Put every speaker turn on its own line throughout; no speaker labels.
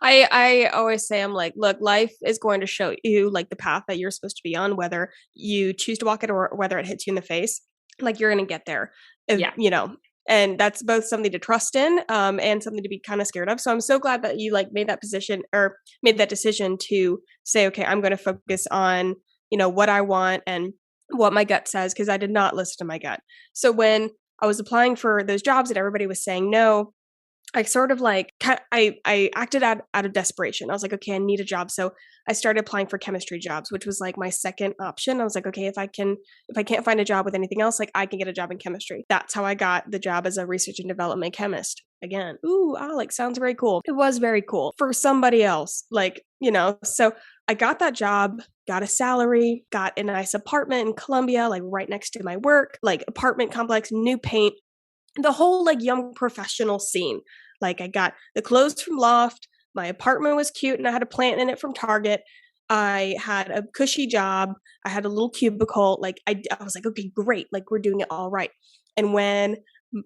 I always say, I'm like, look, life is going to show you like the path that you're supposed to be on, whether you choose to walk it or whether it hits you in the face. Like you're gonna get there, if,
Yeah.
and that's both something to trust in, and something to be kind of scared of. So I'm so glad that you like made that position or made that decision to say, okay, I'm going to focus on what I want and what my gut says, because I did not listen to my gut. So when I was applying for those jobs and everybody was saying no, I sort of like I acted out of desperation. I was like, okay, I need a job. So I started applying for chemistry jobs, which was like my second option. I was like, okay, if I can't find a job with anything else, like I can get a job in chemistry. That's how I got the job as a research and development chemist. Again, ooh, Alex, sounds very cool. It was very cool for somebody else. So I got that job, got a salary, got a nice apartment in Columbia, like right next to my work, like apartment complex, new paint, the whole like young professional scene. Like I got the clothes from Loft, my apartment was cute and I had a plant in it from Target. I had a cushy job, I had a little cubicle. Like I was like, okay, great, like we're doing it all right. And when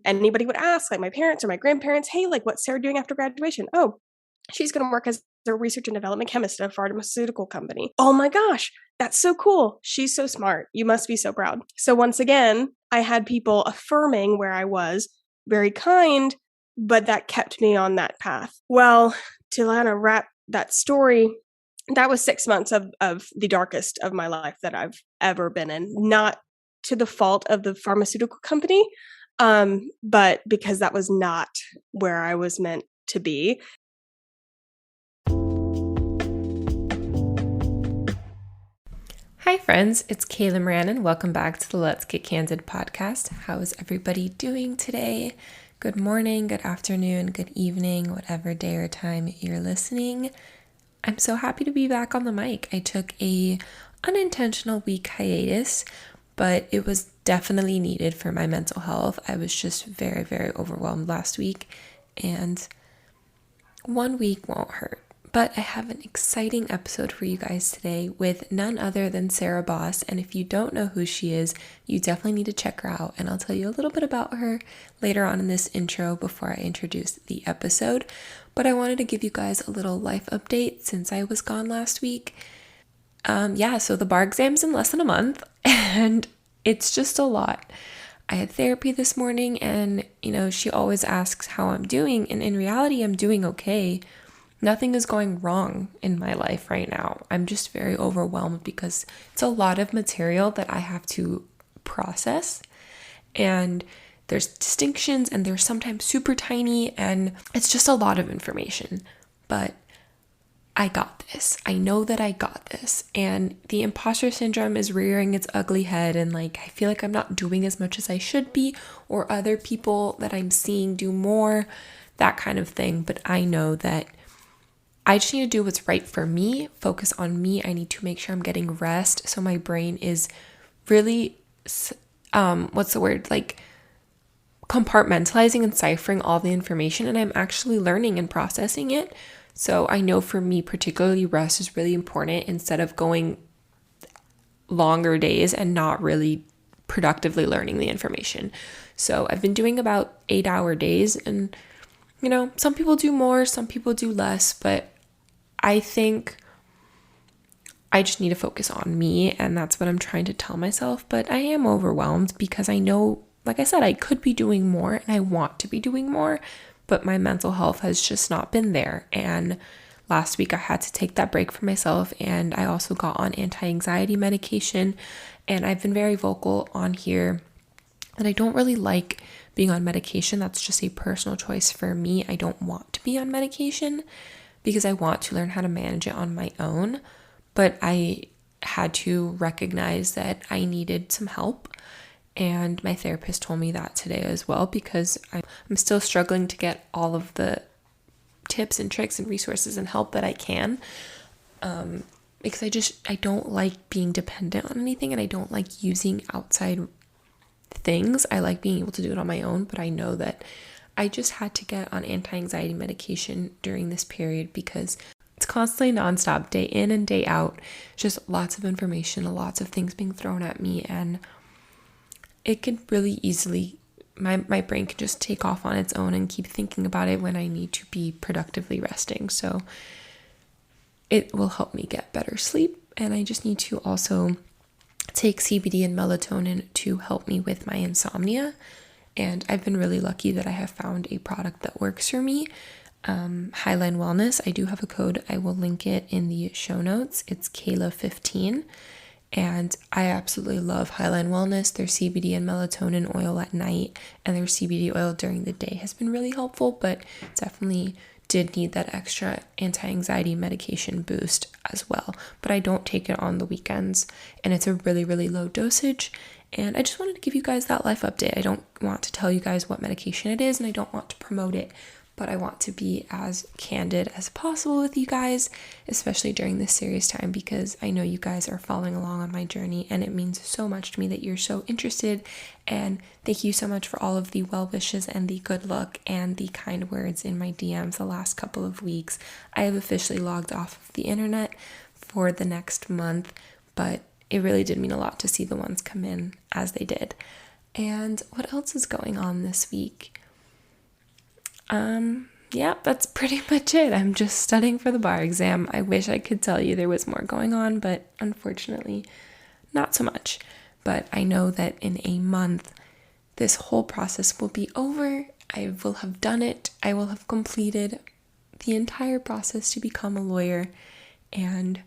anybody would ask, like my parents or my grandparents, hey, like what's Sarah doing after graduation? Oh, she's going to work as a research and development chemist at a pharmaceutical company. Oh my gosh, that's so cool. She's so smart. You must be so proud. So once again, I had people affirming where I was, very kind, but that kept me on that path. Well, to kind of wrap that story, that was 6 months of the darkest of my life that I've ever been in. Not to the fault of the pharmaceutical company, but because that was not where I was meant to be.
Hi friends, it's Kayla Moran and welcome back to the Let's Get Candid podcast. How is everybody doing today? Good morning, good afternoon, good evening, whatever day or time you're listening. I'm so happy to be back on the mic. I took a unintentional week hiatus, but it was definitely needed for my mental health. I was just very, very overwhelmed last week, and 1 week won't hurt. But I have an exciting episode for you guys today with none other than Sarah Baus. And if you don't know who she is, you definitely need to check her out. And I'll tell you a little bit about her later on in this intro before I introduce the episode. But I wanted to give you guys a little life update since I was gone last week. So the bar exam's in less than a month and it's just a lot. I had therapy this morning and, she always asks how I'm doing. And in reality, I'm doing okay. Nothing is going wrong in my life right now. I'm just very overwhelmed because it's a lot of material that I have to process. And there's distinctions and they're sometimes super tiny and it's just a lot of information. But I got this. I know that I got this. And the imposter syndrome is rearing its ugly head and I feel like I'm not doing as much as I should be, or other people that I'm seeing do more, that kind of thing. But I know that I just need to do what's right for me, focus on me. I need to make sure I'm getting rest so my brain is really, compartmentalizing and ciphering all the information, and I'm actually learning and processing it. So I know for me particularly, rest is really important instead of going longer days and not really productively learning the information. So I've been doing about 8-hour days, and some people do more, some people do less, but I think I just need to focus on me, and that's what I'm trying to tell myself. But I am overwhelmed because I know, like I said, I could be doing more and I want to be doing more, but my mental health has just not been there. And last week I had to take that break for myself, and I also got on anti-anxiety medication, and I've been very vocal on here that I don't really like being on medication. That's just a personal choice for me. I don't want to be on medication because I want to learn how to manage it on my own. But I had to recognize that I needed some help. And my therapist told me that today as well, because I'm still struggling to get all of the tips and tricks and resources and help that I can. Because I don't like being dependent on anything, and I don't like using outside things. I like being able to do it on my own, but I know that I just had to get on anti-anxiety medication during this period because it's constantly nonstop, day in and day out, just lots of information, lots of things being thrown at me, and it could really easily my brain can just take off on its own and keep thinking about it when I need to be productively resting. So it will help me get better sleep. And I just need to also take CBD and melatonin to help me with my insomnia. And I've been really lucky that I have found a product that works for me. Highline Wellness. I do have a code. I will link it in the show notes. It's Kayla15. And I absolutely love Highline Wellness. Their CBD and melatonin oil at night and their CBD oil during the day has been really helpful, but definitely did need that extra anti-anxiety medication boost as well. But I don't take it on the weekends, and it's a really, really low dosage. And I just wanted to give you guys that life update. I don't want to tell you guys what medication it is, and I don't want to promote it, but I want to be as candid as possible with you guys, especially during this serious time, because I know you guys are following along on my journey, and it means so much to me that you're so interested. And thank you so much for all of the well wishes and the good luck and the kind words in my DMs the last couple of weeks. I have officially logged off of the internet for the next month, but it really did mean a lot to see the ones come in as they did. And what else is going on this week? Yeah, that's pretty much it. I'm just studying for the bar exam. I wish I could tell you there was more going on, but unfortunately, not so much. But I know that in a month, this whole process will be over. I will have done it. I will have completed the entire process to become a lawyer. And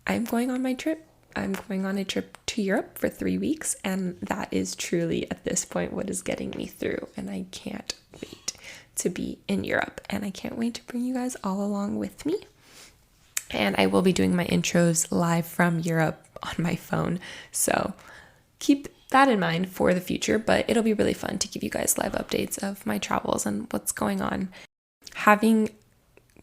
I'm going on my trip. I'm going on a trip to Europe for 3 weeks. And that is truly, at this point, what is getting me through. And I can't wait to be in Europe, and I can't wait to bring you guys all along with me. And I will be doing my intros live from Europe on my phone, so keep that in mind for the future, but it'll be really fun to give you guys live updates of my travels and what's going on. Having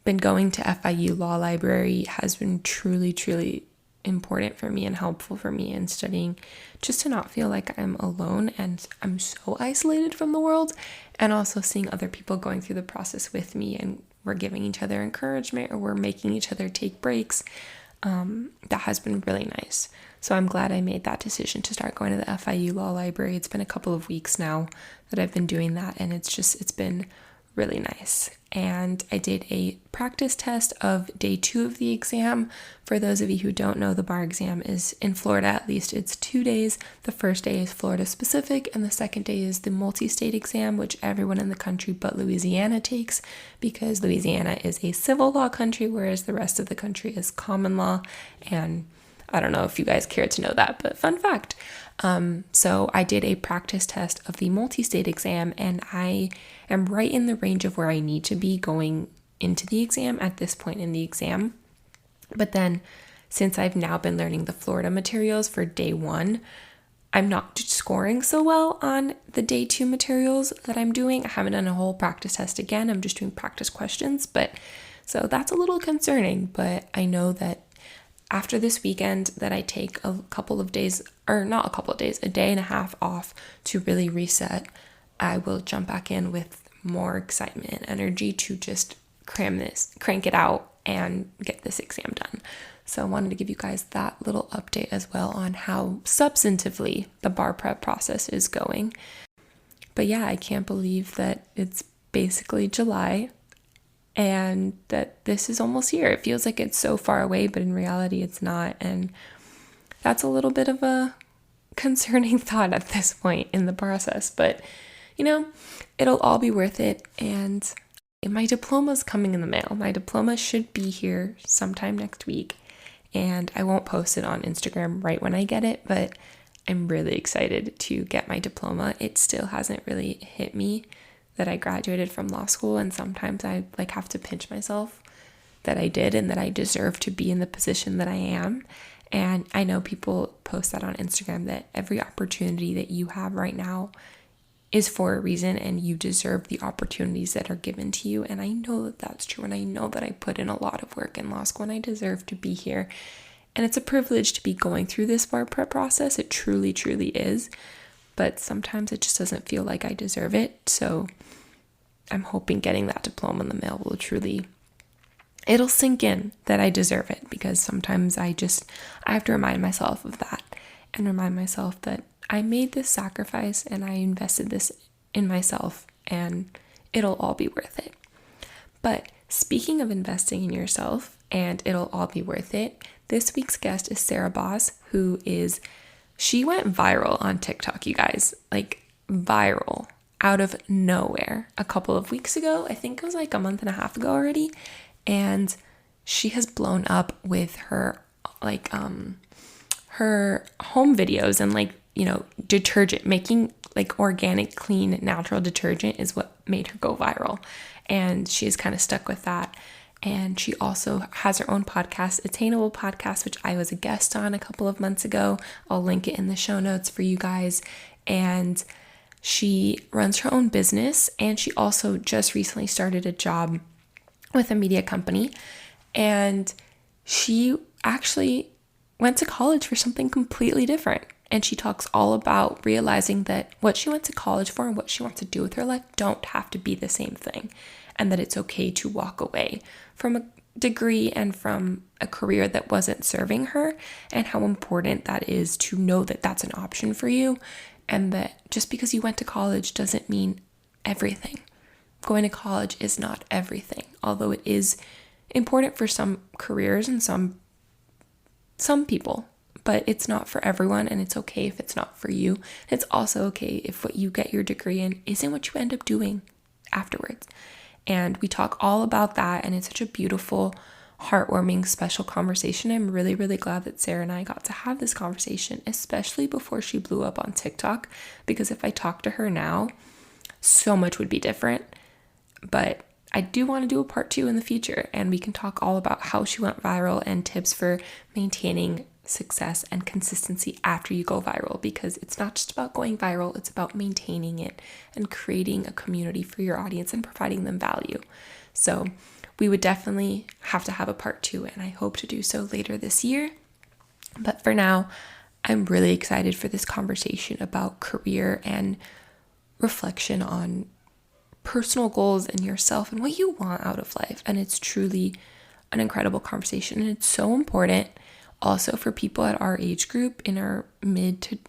been going to FIU Law Library has been truly, truly important for me and helpful for me in studying, just to not feel like I'm alone and I'm so isolated from the world, and also seeing other people going through the process with me, and we're giving each other encouragement, or we're making each other take breaks. That has been really nice. So I'm glad I made that decision to start going to the FIU Law Library. It's been a couple of weeks now that I've been doing that, and it's been really nice. And I did a practice test of day 2 of the exam. For those of you who don't know, the bar exam is in Florida, at least it's 2 days. The first day is Florida specific, and the second day is the multi-state exam, which everyone in the country but Louisiana takes, because Louisiana is a civil law country, whereas the rest of the country is common law. And I don't know if you guys care to know that, but fun fact. So I did a practice test of the multi-state exam, and I am right in the range of where I need to be going into the exam at this point in the exam. But then, since I've now been learning the Florida materials for day 1, I'm not scoring so well on the day 2 materials that I'm doing. I haven't done a whole practice test again. I'm just doing practice questions, but so that's a little concerning. But I know that after this weekend that I take a couple of days, or not a couple of days, a day and a half off to really reset, I will jump back in with more excitement and energy to just crank it out and get this exam done. So I wanted to give you guys that little update as well on how substantively the bar prep process is going. But yeah, I can't believe that it's basically July and that this is almost here. It feels like it's so far away, but in reality it's not. And that's a little bit of a concerning thought at this point in the process. But, you know, it'll all be worth it. And my diploma's coming in the mail. My diploma should be here sometime next week. And I won't post it on Instagram right when I get it, but I'm really excited to get my diploma. It still hasn't really hit me that I graduated from law school, and sometimes I have to pinch myself that I did and that I deserve to be in the position that I am. And I know people post that on Instagram, that every opportunity that you have right now is for a reason, and you deserve the opportunities that are given to you. And I know that that's true, and I know that I put in a lot of work in law school, and I deserve to be here. And it's a privilege to be going through this bar prep process. It truly, truly is. But sometimes it just doesn't feel like I deserve it. So I'm hoping getting that diploma in the mail will it'll sink in that I deserve it, because sometimes I have to remind myself of that, and remind myself that I made this sacrifice and I invested this in myself, and it'll all be worth it. But speaking of investing in yourself and it'll all be worth it, this week's guest is Sarah Baus, she went viral on TikTok, you guys, like viral out of nowhere a couple of weeks ago. I think it was like a month and a half ago already. And she has blown up with her her home videos and detergent, making like organic, clean, natural detergent is what made her go viral. And she's kind of stuck with that. And she also has her own podcast, Attainable Podcast, which I was a guest on a couple of months ago. I'll link it in the show notes for you guys. And she runs her own business, and she also just recently started a job with a media company. And she actually went to college for something completely different. And she talks all about realizing that what she went to college for and what she wants to do with her life don't have to be the same thing. And that it's okay to walk away from a degree and from a career that wasn't serving her, and how important that is to know that that's an option for you, and that just because you went to college doesn't mean everything. Going to college is not everything, although it is important for some careers and some people, but it's not for everyone, and it's okay if it's not for you. It's also okay if what you get your degree in isn't what you end up doing afterwards. And we talk all about that, and it's such a beautiful, heartwarming, special conversation. I'm really, really glad that Sarah and I got to have this conversation, especially before she blew up on TikTok, because if I talked to her now, so much would be different. But I do want to do a part 2 in the future, and we can talk all about how she went viral and tips for maintaining success and consistency after you go viral, because it's not just about going viral, it's about maintaining it and creating a community for your audience and providing them value. So we would definitely have to have a part 2, and I hope to do so later this year. But for now, I'm really excited for this conversation about career and reflection on personal goals and yourself and what you want out of life. And it's truly an incredible conversation, and it's so important also for people at our age group, in our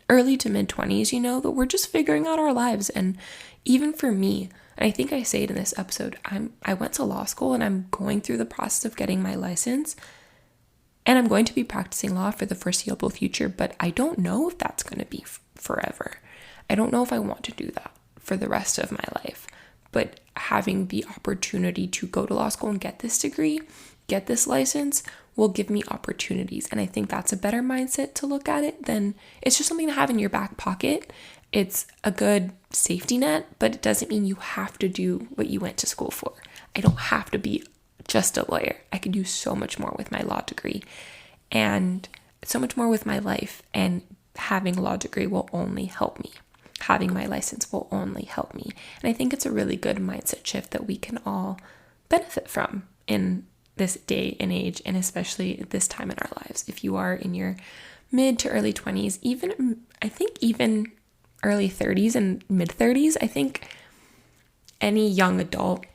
early to mid 20s, that we're just figuring out our lives. And even for me, and I think I say it in this episode, I went to law school, and I'm going through the process of getting my license, and I'm going to be practicing law for the foreseeable future, but I don't know if that's going to be forever. I don't know if I want to do that for the rest of my life. But having the opportunity to go to law school and get this degree, get this license, will give me opportunities. And I think that's a better mindset to look at it than it's just something to have in your back pocket. It's a good safety net, but it doesn't mean you have to do what you went to school for. I don't have to be just a lawyer. I can do so much more with my law degree and so much more with my life. And having a law degree will only help me. Having my license will only help me. And I think it's a really good mindset shift that we can all benefit from in this day and age, and especially this time in our lives. If you are in your mid to early 20s, even early 30s and mid 30s, I think any young adult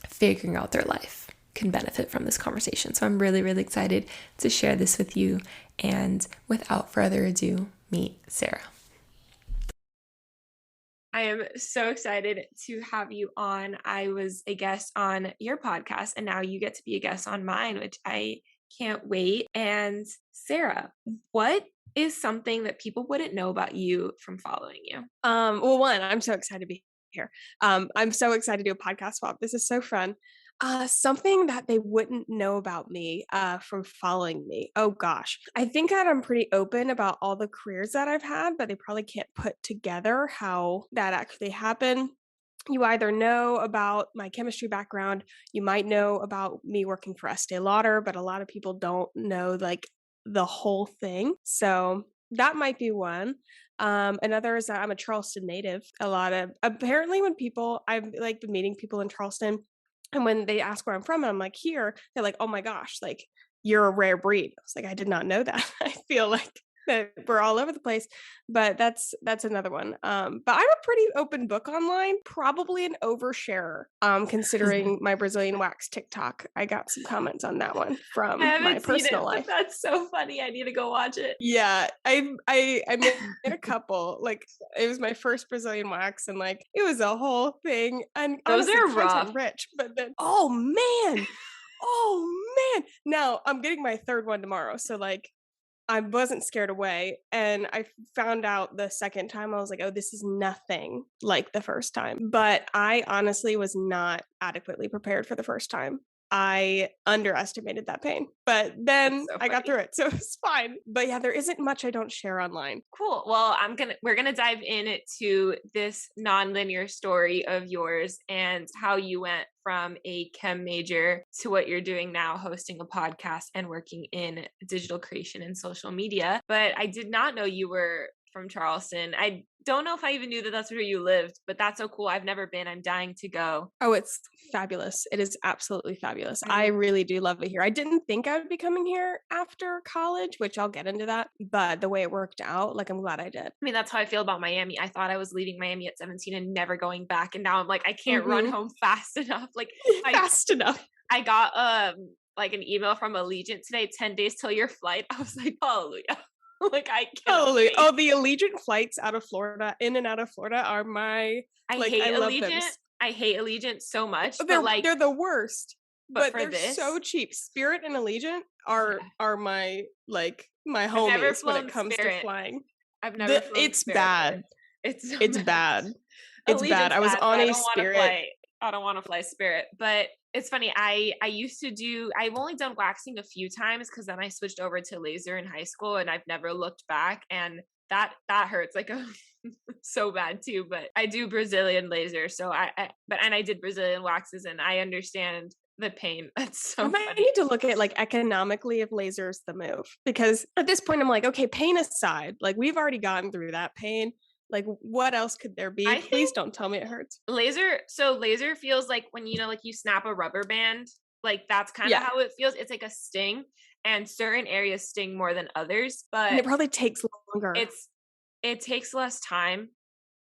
figuring out their life can benefit from this conversation. So I'm really, really excited to share this with you. And without further ado, meet Sarah. I am so excited to have you on. I was a guest on your podcast, and now you get to be a guest on mine, which I can't wait. And Sarah, what is something that people wouldn't know about you from following you?
Well, one, I'm so excited to be here. I'm so excited to do a podcast swap. This is so fun. Something that they wouldn't know about me from following me. Oh gosh. I think that I'm pretty open about all the careers that I've had, but they probably can't put together how that actually happened. You either know about my chemistry background, you might know about me working for Estee Lauder, but a lot of people don't know like the whole thing. So that might be one. Another is that I'm a Charleston native. Apparently when I've like been meeting people in Charleston, and when they ask where I'm from, and I'm like, here, they're like, oh my gosh, like, you're a rare breed. I was like, I did not know that. I feel like that we're all over the place, but that's another one. But I'm a pretty open book online, probably an oversharer. Considering my Brazilian wax TikTok, I got some comments on that one
I
from my
haven't seen
personal
it, but
life.
that's so funny. I need to go watch it.
Yeah, I made a couple. Like it was my first Brazilian wax, and like it was a whole thing. And
Those
honestly,
are rough.
content rich. But then, oh man. Now I'm getting my third one tomorrow, so like I wasn't scared away. And I found out the second time, I was like, oh, this is nothing like the first time. But I honestly was not adequately prepared for the first time. I underestimated that pain, but then
So
I got
funny.
through it. So it's fine. But yeah, there isn't much I don't share online.
Cool. Well, we're gonna dive into this nonlinear story of yours and how you went from a chem major to what you're doing now, hosting a podcast and working in digital creation and social media. But I did not know you were from Charleston. I don't know if I even knew that that's where you lived, but that's so cool. I've never been. I'm dying to go.
Oh, it's fabulous. It is absolutely fabulous. I really do love it here. I didn't think I would be coming here after college, which I'll get into that. But the way it worked out, like I'm glad I did.
I mean, that's how I feel about Miami. I thought I was leaving Miami at 17 and never going back. And now I'm like, I can't run home fast enough. Like
fast enough.
I got like an email from Allegiant today, 10 days till your flight. I was like, hallelujah. Like I can't.
Oh, the Allegiant flights out of Florida, in and out of Florida, are my.
I
like,
hate
I love
Allegiant.
them.
I hate Allegiant so much.
They're
but like
they're the worst. But
for
they're
this,
so cheap. Spirit and Allegiant are my my homies when it comes
Spirit.
to flying.
I've never flown
it's
Spirit.
bad.
It's so
it's bad. It's bad. I was
bad,
on
so
a Spirit.
I don't want to fly Spirit, but it's funny. I've only done waxing a few times because then I switched over to laser in high school and I've never looked back. And that hurts like so bad too. But I do Brazilian laser. So I did Brazilian waxes and I understand the pain. That's so funny.
I need to look at like economically if laser's the move, because at this point I'm like, okay, pain aside, like we've already gotten through that pain. Like what else could there be? Please don't tell me it hurts.
Laser feels like when like you snap a rubber band, like that's kind of how it feels. It's like a sting, and certain areas sting more than others, but
and it probably takes longer.
It takes less time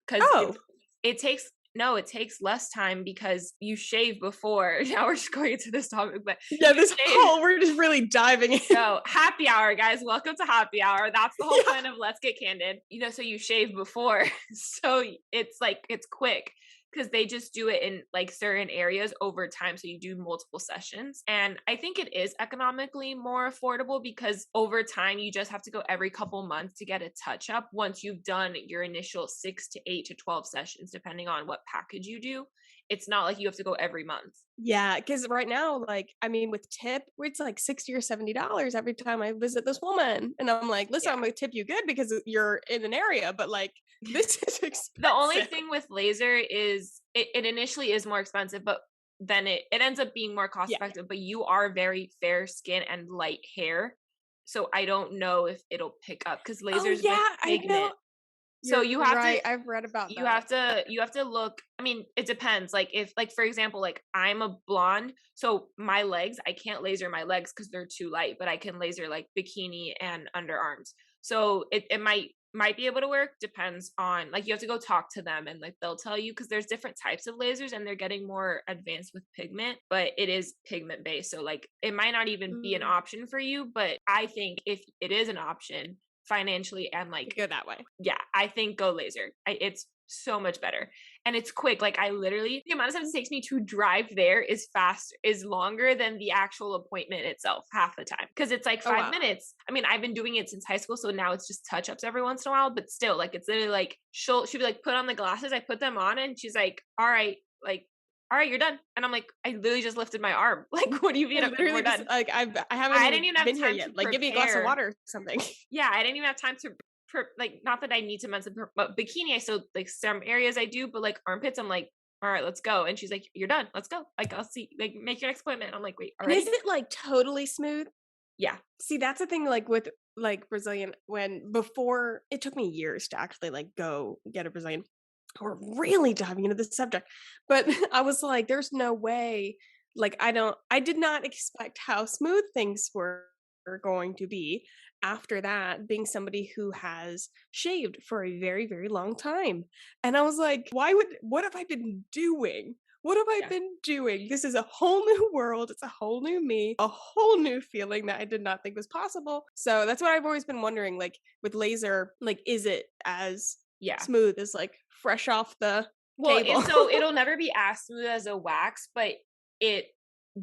because it takes less time because you shave before. Now we're just going into this topic, but
we're just really diving in.
So happy hour, guys. Welcome to happy hour. That's the whole point of Let's Get Candid. So you shave before, so it's quick because they just do it in like certain areas over time. So you do multiple sessions. And I think it is economically more affordable because over time, you just have to go every couple months to get a touch up once you've done your initial 6 to 8 to 12 sessions, depending on what package you do. It's not like you have to go every month.
Yeah, because right now, like, I mean, with tip, it's like $60 or $70 every time I visit this woman. And I'm like, listen, I'm going to tip you good because you're in an area, but like, this is expensive.
The only thing with laser is it initially is more expensive, but then it ends up being more cost effective, but you are very fair skin and light hair. So I don't know if it'll pick up because lasers with pigment. So you have to.
I've read about that.
You have to look. I mean, it depends. Like if, like for example, like I'm a blonde, so my legs, I can't laser my legs because they're too light, but I can laser like bikini and underarms. So it might be able to work. Depends on, like, you have to go talk to them and like they'll tell you because there's different types of lasers and they're getting more advanced with pigment, but it is pigment based. So like it might not even be an option for you, but I think if it is an option financially and like
go that way,
I think go laser. It's so much better and it's quick. Like I literally, the amount of time it takes me to drive there is longer than the actual appointment itself half the time because it's like 5 minutes. I mean, I've been doing it since high school, so now it's just touch-ups every once in a while, but still, like it's literally like she'll be like, put on the glasses, I put them on and she's like, all right, you're done. And I'm like, I literally just lifted my arm. Like, what do you mean? We're done.
Like I didn't even have been here yet. Like, give me a glass of water or something.
Yeah, I didn't even have time to like, not that I need to mention, but bikini, I still like some areas I do, but like armpits, I'm like, all right, let's go. And she's like, you're done. Let's go. Like, I'll see. Like, make your next appointment. I'm like, wait, already?
Is it like totally smooth?
Yeah.
See, that's the thing. Like with like Brazilian, before it took me years to actually like go get a Brazilian. We're really diving into this subject, but I was like, there's no way. Like, I did not expect how smooth things were going to be after that being somebody who has shaved for a very, very long time. And I was like, what have I been doing? What have I
Yeah.
been doing? This is a whole new world. It's a whole new me, a whole new feeling that I did not think was possible. So that's what I've always been wondering, like with laser, like, is it as
Yeah.
smooth as like fresh off the
Well,
table?
so it'll never be as smooth as a wax, but it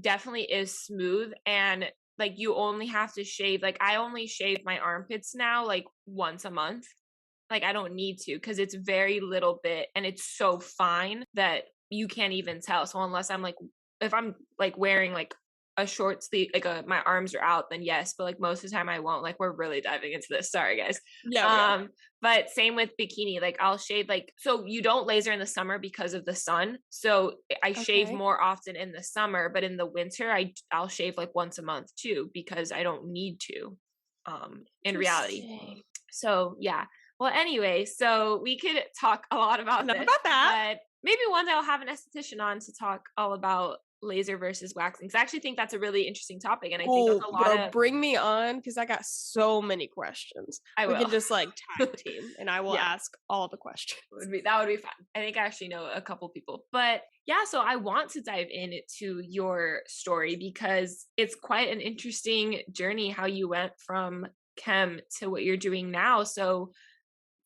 definitely is smooth. And like you only have to shave, like I only shave my armpits now like once a month. Like I don't need to because it's very little bit and it's so fine that you can't even tell. So unless I'm like, if I'm like wearing like a short sleeve, like my arms are out, then yes. But like most of the time I won't. Like we're really diving into this. Sorry guys.
Yeah.
But same with bikini. Like I'll shave like, so you don't laser in the summer because of the sun. So I shave
Okay.
more often in the summer, but in the winter I'll shave like once a month too because I don't need to. In reality.
Interesting.
So yeah. Well, anyway, so we could talk a lot about
Enough
this,
about that.
but maybe one day I'll have an esthetician on to talk all about laser versus waxing. Because I actually think that's a really interesting topic, and I think there's
Oh,
a lot
girl,
of.
bring me on because I got so many questions.
I
We
will.
can just like tag team and I will
Yeah,
ask all the questions.
that would be fun. I think I actually know a couple people, but yeah. So I want to dive into your story because it's quite an interesting journey how you went from chem to what you're doing now. So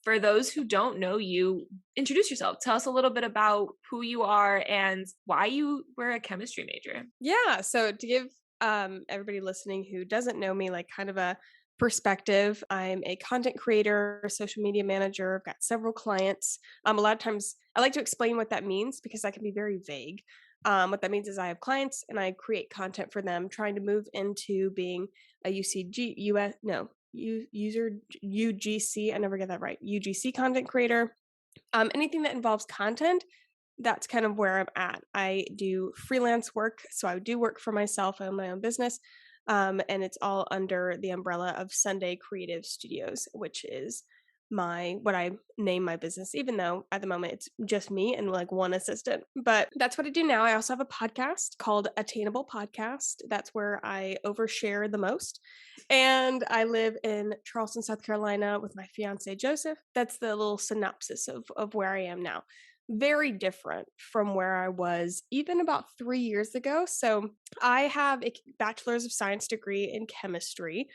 for those who don't know you, introduce yourself. Tell us a little bit about who you are and why you were a chemistry major.
Yeah. So to give everybody listening who doesn't know me, like kind of a perspective, I'm a content creator, social media manager. I've got several clients. A lot of times I like to explain what that means because that can be very vague. What that means is I have clients and I create content for them, trying to move into being a UCG, US, no, user UGC. I never get that right. UGC content creator. Anything that involves content, that's kind of where I'm at. I do freelance work, so I do work for myself. I own my own business, and it's all under the umbrella of Sunday Creative Studios, which is my what I name my business. Even though at the moment it's just me and like one assistant, but that's what I do now. I also have a podcast called Attainable Podcast. That's where I overshare the most, and I live in Charleston, South Carolina, with my fiance Joseph. That's the little synopsis of where I am now. Very different from where I was even about 3 years ago. So I have a bachelor's of science degree in chemistry,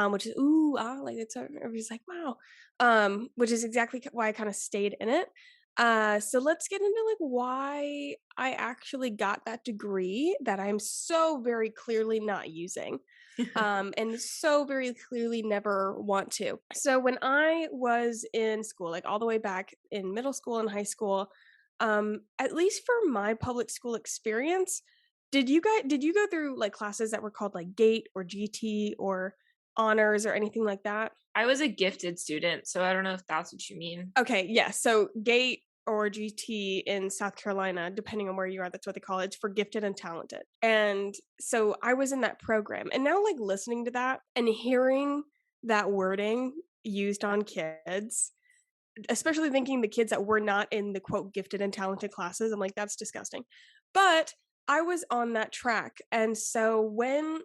which is like it's everybody's like wow, which is exactly why I kind of stayed in it. So let's get into like why I actually got that degree that I'm so very clearly not using. And so very clearly never want to. So when I was in school, like all the way back in middle school and high school, at least for my public school experience, did you go through like classes that were called like GATE or GT or honors or anything like that?
I was a gifted student, so I don't know if that's what you mean.
Okay, yeah. So GATE or GT in South Carolina, depending on where you are, that's what they call it. It's for gifted and talented. And so I was in that program. And now, like, listening to that and hearing that wording used on kids, especially thinking the kids that were not in the quote gifted and talented classes, I'm like, that's disgusting. But I was on that track. And so when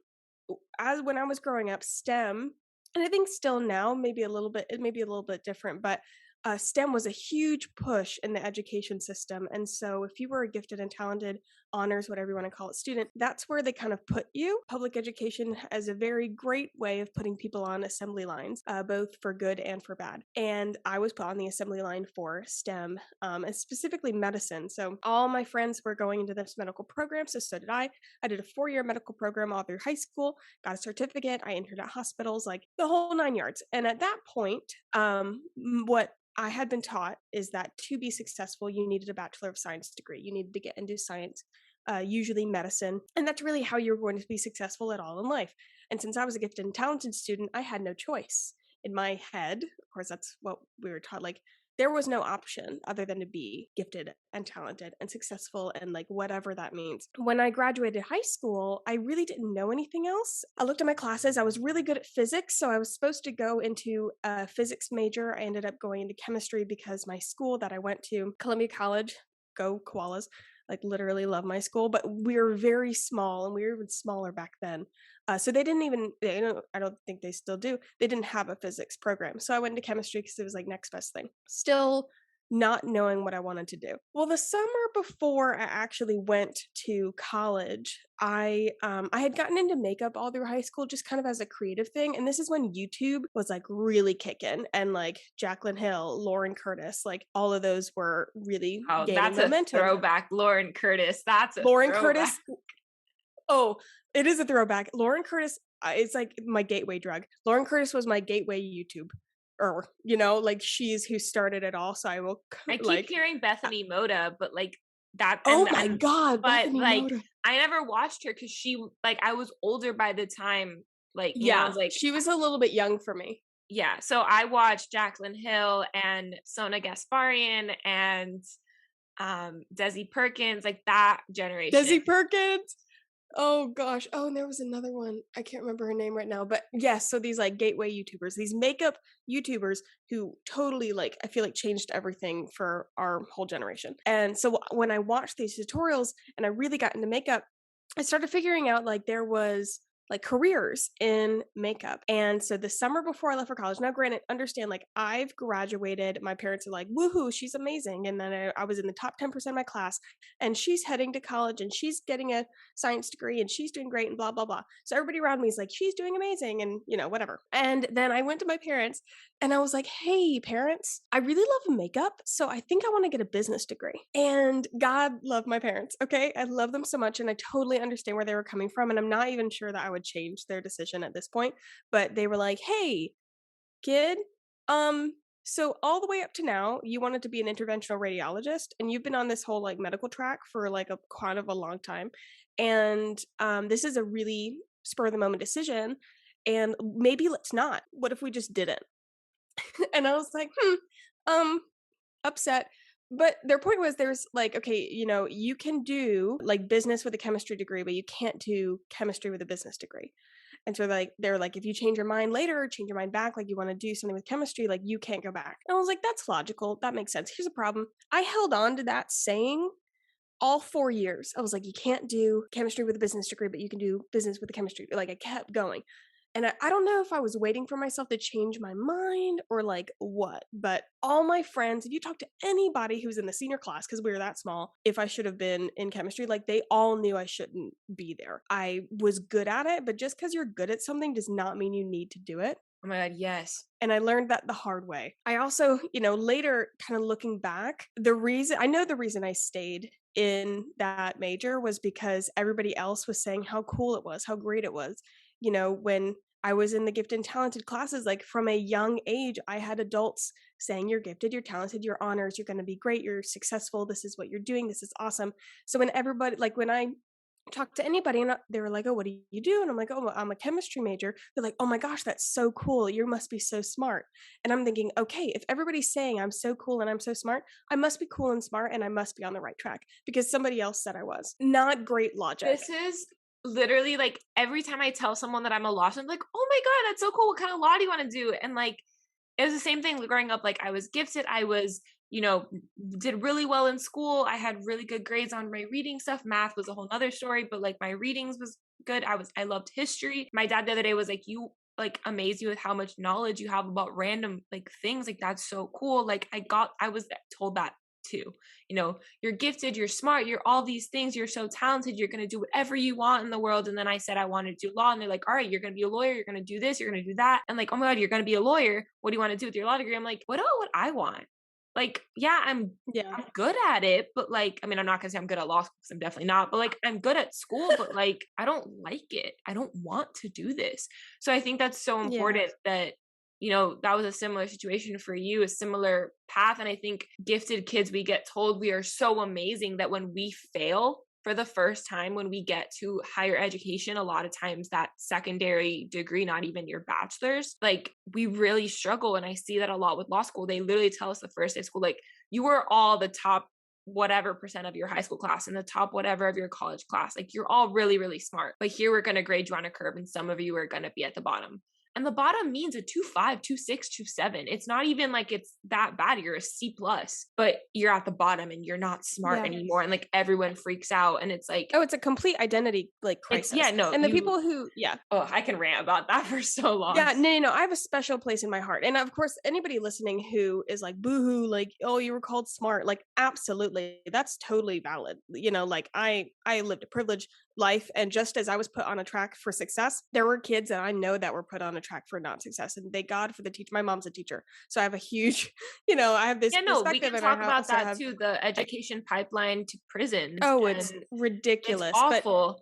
I was growing up, STEM, and I think still now, it may be a little bit different, but STEM was a huge push in the education system. And so if you were a gifted and talented honors, whatever you want to call it, student, that's where they kind of put you. Public education has a very great way of putting people on assembly lines, both for good and for bad. And I was put on the assembly line for STEM, and specifically medicine. So all my friends were going into this medical program. So did I. I did a 4-year medical program all through high school, got a certificate. I entered at hospitals, like the whole 9 yards. And at that point, what I had been taught is that to be successful, you needed a Bachelor of Science degree. You needed to get into science, usually medicine. And that's really how you're going to be successful at all in life. And since I was a gifted and talented student, I had no choice. In my head, of course, that's what we were taught. Like, there was no option other than to be gifted and talented and successful and like whatever that means. When I graduated high school, I really didn't know anything else. I looked at my classes. I was really good at physics, so I was supposed to go into a physics major. I ended up going into chemistry because my school that I went to, Columbia College, go Koalas, like literally love my school, but we were very small and we were even smaller back then. So they didn't even, I don't think they still do. They didn't have a physics program. So I went into chemistry because it was like next best thing. Still not knowing what I wanted to do. Well, the summer before I actually went to college, I had gotten into makeup all through high school, just kind of as a creative thing. And this is when YouTube was like really kicking, and like Jaclyn Hill, Lauren Curtis, like all of those were really
Oh,
gaining
that's a
momentum.
throwback. Lauren Curtis. That's a
Lauren
throwback.
Curtis. Oh, it is a throwback. Lauren Curtis, it's like my gateway drug. Lauren Curtis was my gateway YouTube. Or, like she's who started it all. So I will
I keep
like
hearing Bethany Moda, but like that,
oh my God,
but
Bethany
like
Moda.
I never watched her because she, like, I was older by the time, like, I
Yeah,
was like,
she was a little bit young for me.
yeah. So I watched Jaclyn Hill and Sona Gasparian and Desi Perkins, like that generation.
Desi Perkins. Oh gosh. Oh, and there was another one. I can't remember her name right now. But yes, so these like gateway YouTubers, these makeup YouTubers who totally like I feel like changed everything for our whole generation. And so when I watched these tutorials and I really got into makeup, I started figuring out like there was like careers in makeup. And so the summer before I left for college, now granted, understand like I've graduated. My parents are like, woohoo, she's amazing. And then I was in the top 10% of my class, and she's heading to college and she's getting a science degree and she's doing great and blah, blah, blah. So everybody around me is like, she's doing amazing and, whatever. And then I went to my parents and I was like, hey, parents, I really love makeup. So I think I want to get a business degree. And God love my parents. Okay. I love them so much. And I totally understand where they were coming from. And I'm not even sure that I would change their decision at this point. But they were like, hey, kid, so all the way up to now, you wanted to be an interventional radiologist, and you've been on this whole like medical track for like a kind of a long time. And this is a really spur of the moment decision. And maybe let's not. What if we just didn't? And I was like, upset. But their point was there's like, okay, you can do like business with a chemistry degree, but you can't do chemistry with a business degree. And so like they're like, if you change your mind later or change your mind back, like you want to do something with chemistry, like you can't go back. And I was like, that's logical. That makes sense. Here's a problem. I held on to that saying all 4 years. I was like, you can't do chemistry with a business degree, but you can do business with a chemistry. Like I kept going. And I don't know if I was waiting for myself to change my mind or like what, but all my friends, if you talk to anybody who's in the senior class, because we were that small, if I should have been in chemistry, like they all knew I shouldn't be there. I was good at it, but just because you're good at something does not mean you need to do it.
Oh my God, yes.
And I learned that the hard way. I also, later kind of looking back, the reason I stayed in that major was because everybody else was saying how cool it was, how great it was. When I was in the gifted and talented classes, like from a young age, I had adults saying, you're gifted, you're talented, you're honors, you're going to be great, you're successful, this is what you're doing, this is awesome. So when everybody, like when I talk to anybody and they were like, oh, what do you do? And I'm like, oh, I'm a chemistry major. They're like, oh my gosh, that's so cool. You must be so smart. And I'm thinking, okay, if everybody's saying I'm so cool and I'm so smart, I must be cool and smart and I must be on the right track because somebody else said I was. Not great logic.
This is literally like every time I tell someone that I'm a law student, like, oh my God, that's so cool. What kind of law do you want to do? And like, it was the same thing growing up. Like I was gifted. I was, did really well in school. I had really good grades on my reading stuff. Math was a whole nother story, but like my readings was good. I loved history. My dad the other day was like, you like amaze you with how much knowledge you have about random like things. Like that's so cool. Like I was told that too. You're gifted, you're smart, you're all these things, you're so talented, you're going to do whatever you want in the world. And then I said I wanted to do law, and they're like, all right, you're going to be a lawyer, you're going to do this, you're going to do that. And like, oh my God, you're going to be a lawyer. What do you want to do with your law degree? I'm like, what about what I want? Like, yeah, I'm good at it, but like, I mean, I'm not gonna say I'm good at law school because I'm definitely not, but like, I'm good at school, but like, I don't like it. I don't want to do this. So I think that's so important that, that was a similar situation for you, a similar path. And I think gifted kids, we get told we are so amazing that when we fail for the first time, when we get to higher education, a lot of times that secondary degree, not even your bachelor's, like we really struggle. And I see that a lot with law school. They literally tell us the first day of school, like you were all the top whatever percent of your high school class and the top whatever of your college class. Like you're all really, really smart. But here we're going to grade you on a curve and some of you are going to be at the bottom. And the bottom means a 2.5, 2.6, 2.7. It's not even like it's that bad. You're a C plus, but you're at the bottom and you're not smart
Yeah.
anymore. And like everyone freaks out. And it's like,
Oh, it's a complete identity like
it's,
crisis.
yeah, no,
And the people who, yeah.
oh, I can rant about that for so long.
Yeah, no. I have a special place in my heart. And of course, anybody listening who is like, boohoo, like, oh, you were called smart, like, absolutely. That's totally valid. You know, like I lived a privileged life. And just as I was put on a track for success, there were kids that I know that were put on a track for not success. And thank God for the teacher. My mom's a teacher. So I have a huge, I have this
Yeah, no, we
perspective,
can
and
talk
I
about
also
that
have,
too. The education pipeline to prisons.
oh,
And
it's
it's
ridiculous. But
awful.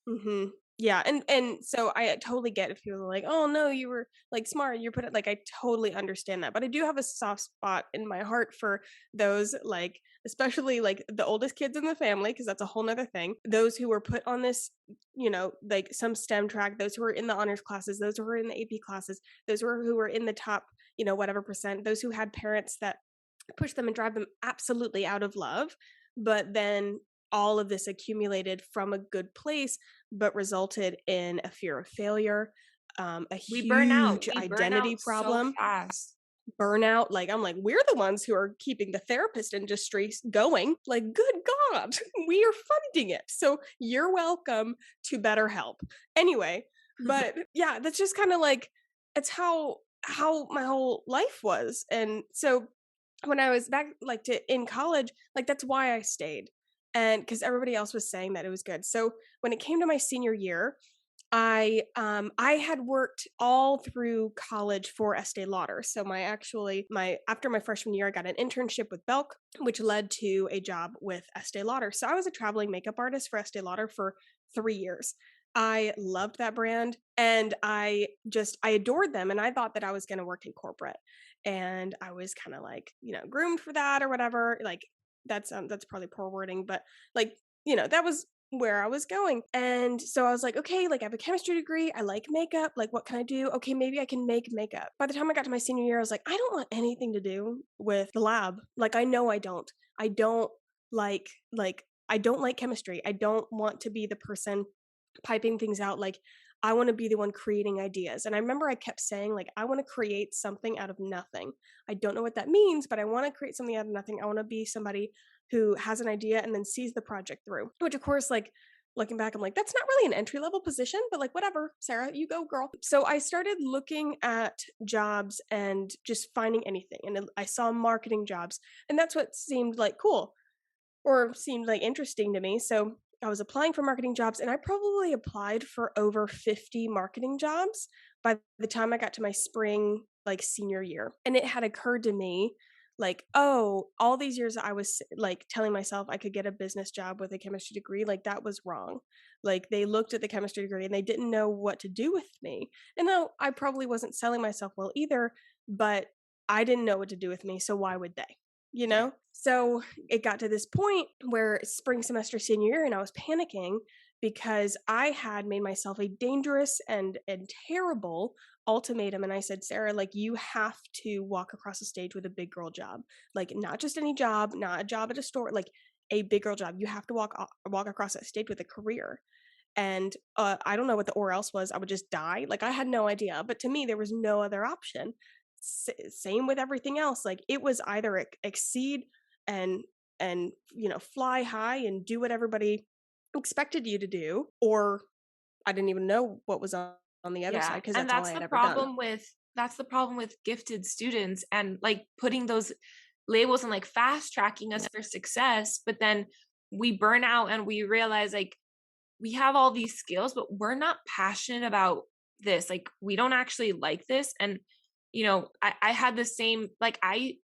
mhm. Yeah, and so I totally get if people are like, "Oh, no, you were, like, smart, you're put it," like, I totally understand that, but I do have a soft spot in my heart for those, like, especially, like, the oldest kids in the family, because that's a whole 'nother thing. Those who were put on this, like, some STEM track, those who were in the honors classes, those who were in the AP classes, those who were in the top, whatever percent, those who had parents that push them and drive them absolutely out of love, but then all of this accumulated from a good place, but resulted in a fear of failure, a
We burn out.
huge
We burn
identity
out so
problem,
fast.
burnout. Like, I'm like, we're the ones who are keeping the therapist industry going. Like, good God, we are funding it. So you're welcome to BetterHelp. Anyway, but yeah, that's just kind of like, it's how my whole life was. And so when I was back, like, in college, like, that's why I stayed. And because everybody else was saying that it was good. So when it came to my senior year, I had worked all through college for Estee Lauder. So my after my freshman year, I got an internship with Belk, which led to a job with Estee Lauder. So I was a traveling makeup artist for Estee Lauder for 3 years. I loved that brand, and I adored them, and I thought that I was going to work in corporate. And I was kind of like, groomed for that or whatever. Like, that's probably poor wording, but like, that was where I was going. And so I was like, okay, like, I have a chemistry degree. I like makeup. Like, what can I do? Okay, maybe I can make makeup. By the time I got to my senior year, I was like, I don't want anything to do with the lab. Like, I know I don't. I don't I don't like chemistry. I don't want to be the person piping things out. Like, I want to be the one creating ideas. And I remember I kept saying, like, I want to create something out of nothing. I don't know what that means, but I want to create something out of nothing. I want to be somebody who has an idea and then sees the project through. Which, of course, like, looking back, I'm like, that's not really an entry level position, but like, whatever, Sarah, you go, girl. So I started looking at jobs and just finding anything. And I saw marketing jobs, and that's what seemed like cool or seemed like interesting to me. So I was applying for marketing jobs, and I probably applied for over 50 marketing jobs by the time I got to my spring, like, senior year. And it had occurred to me, like, oh, all these years I was like telling myself I could get a business job with a chemistry degree, like, that was wrong. Like, they looked at the chemistry degree and they didn't know what to do with me. And no, I probably wasn't selling myself well either, but I didn't know what to do with me, so why would they? So it got to this point where spring semester senior year, and I was panicking because I had made myself a dangerous and terrible ultimatum. And I said, Sarah, like, you have to walk across the stage with a big girl job. Like, not just any job, not a job at a store, like a big girl job. You have to walk across that stage with a career. And I don't know what the or else was. I would just die. Like, I had no idea. But to me, there was no other option. Same with everything else. Like, it was either exceed and fly high and do what everybody expected you to do, or I didn't even know what was on the other side,
Yeah.
because
And
that's all I had ever done.
that's the problem with gifted students and like putting those labels and like fast tracking us for success. But then we burn out and we realize like we have all these skills, but we're not passionate about this. Like we don't actually like this. And I had the same, like, I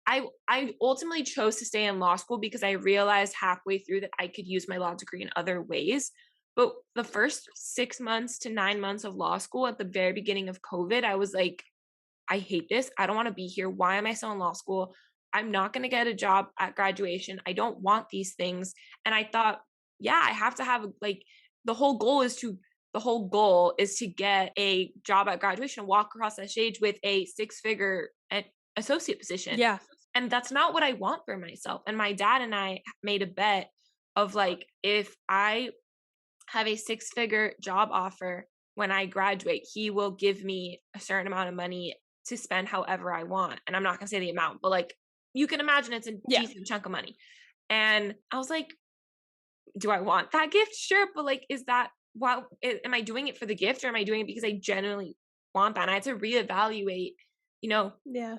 ultimately chose to stay in law school because I realized halfway through that I could use my law degree in other ways. But the first 6 months to 9 months of law school at the very beginning of COVID, I was like, I hate this. I don't want to be here. Why am I still in law school? I'm not going to get a job at graduation. I don't want these things. And I thought, yeah, I have to have like the whole goal is to get a job at graduation, walk across that stage with a 6-figure associate position.
Yeah.
And that's not what I want for myself. And my dad and I made a bet of like, if I have a 6-figure job offer when I graduate, he will give me a certain amount of money to spend however I want. And I'm not going to say the amount, but like you can imagine it's a
Yeah.
decent chunk of money. And I was like, do I want that gift? Sure. But like, is that, why am I doing it for the gift, or am I doing it because I genuinely want that? And I had to reevaluate, you know,
Yeah.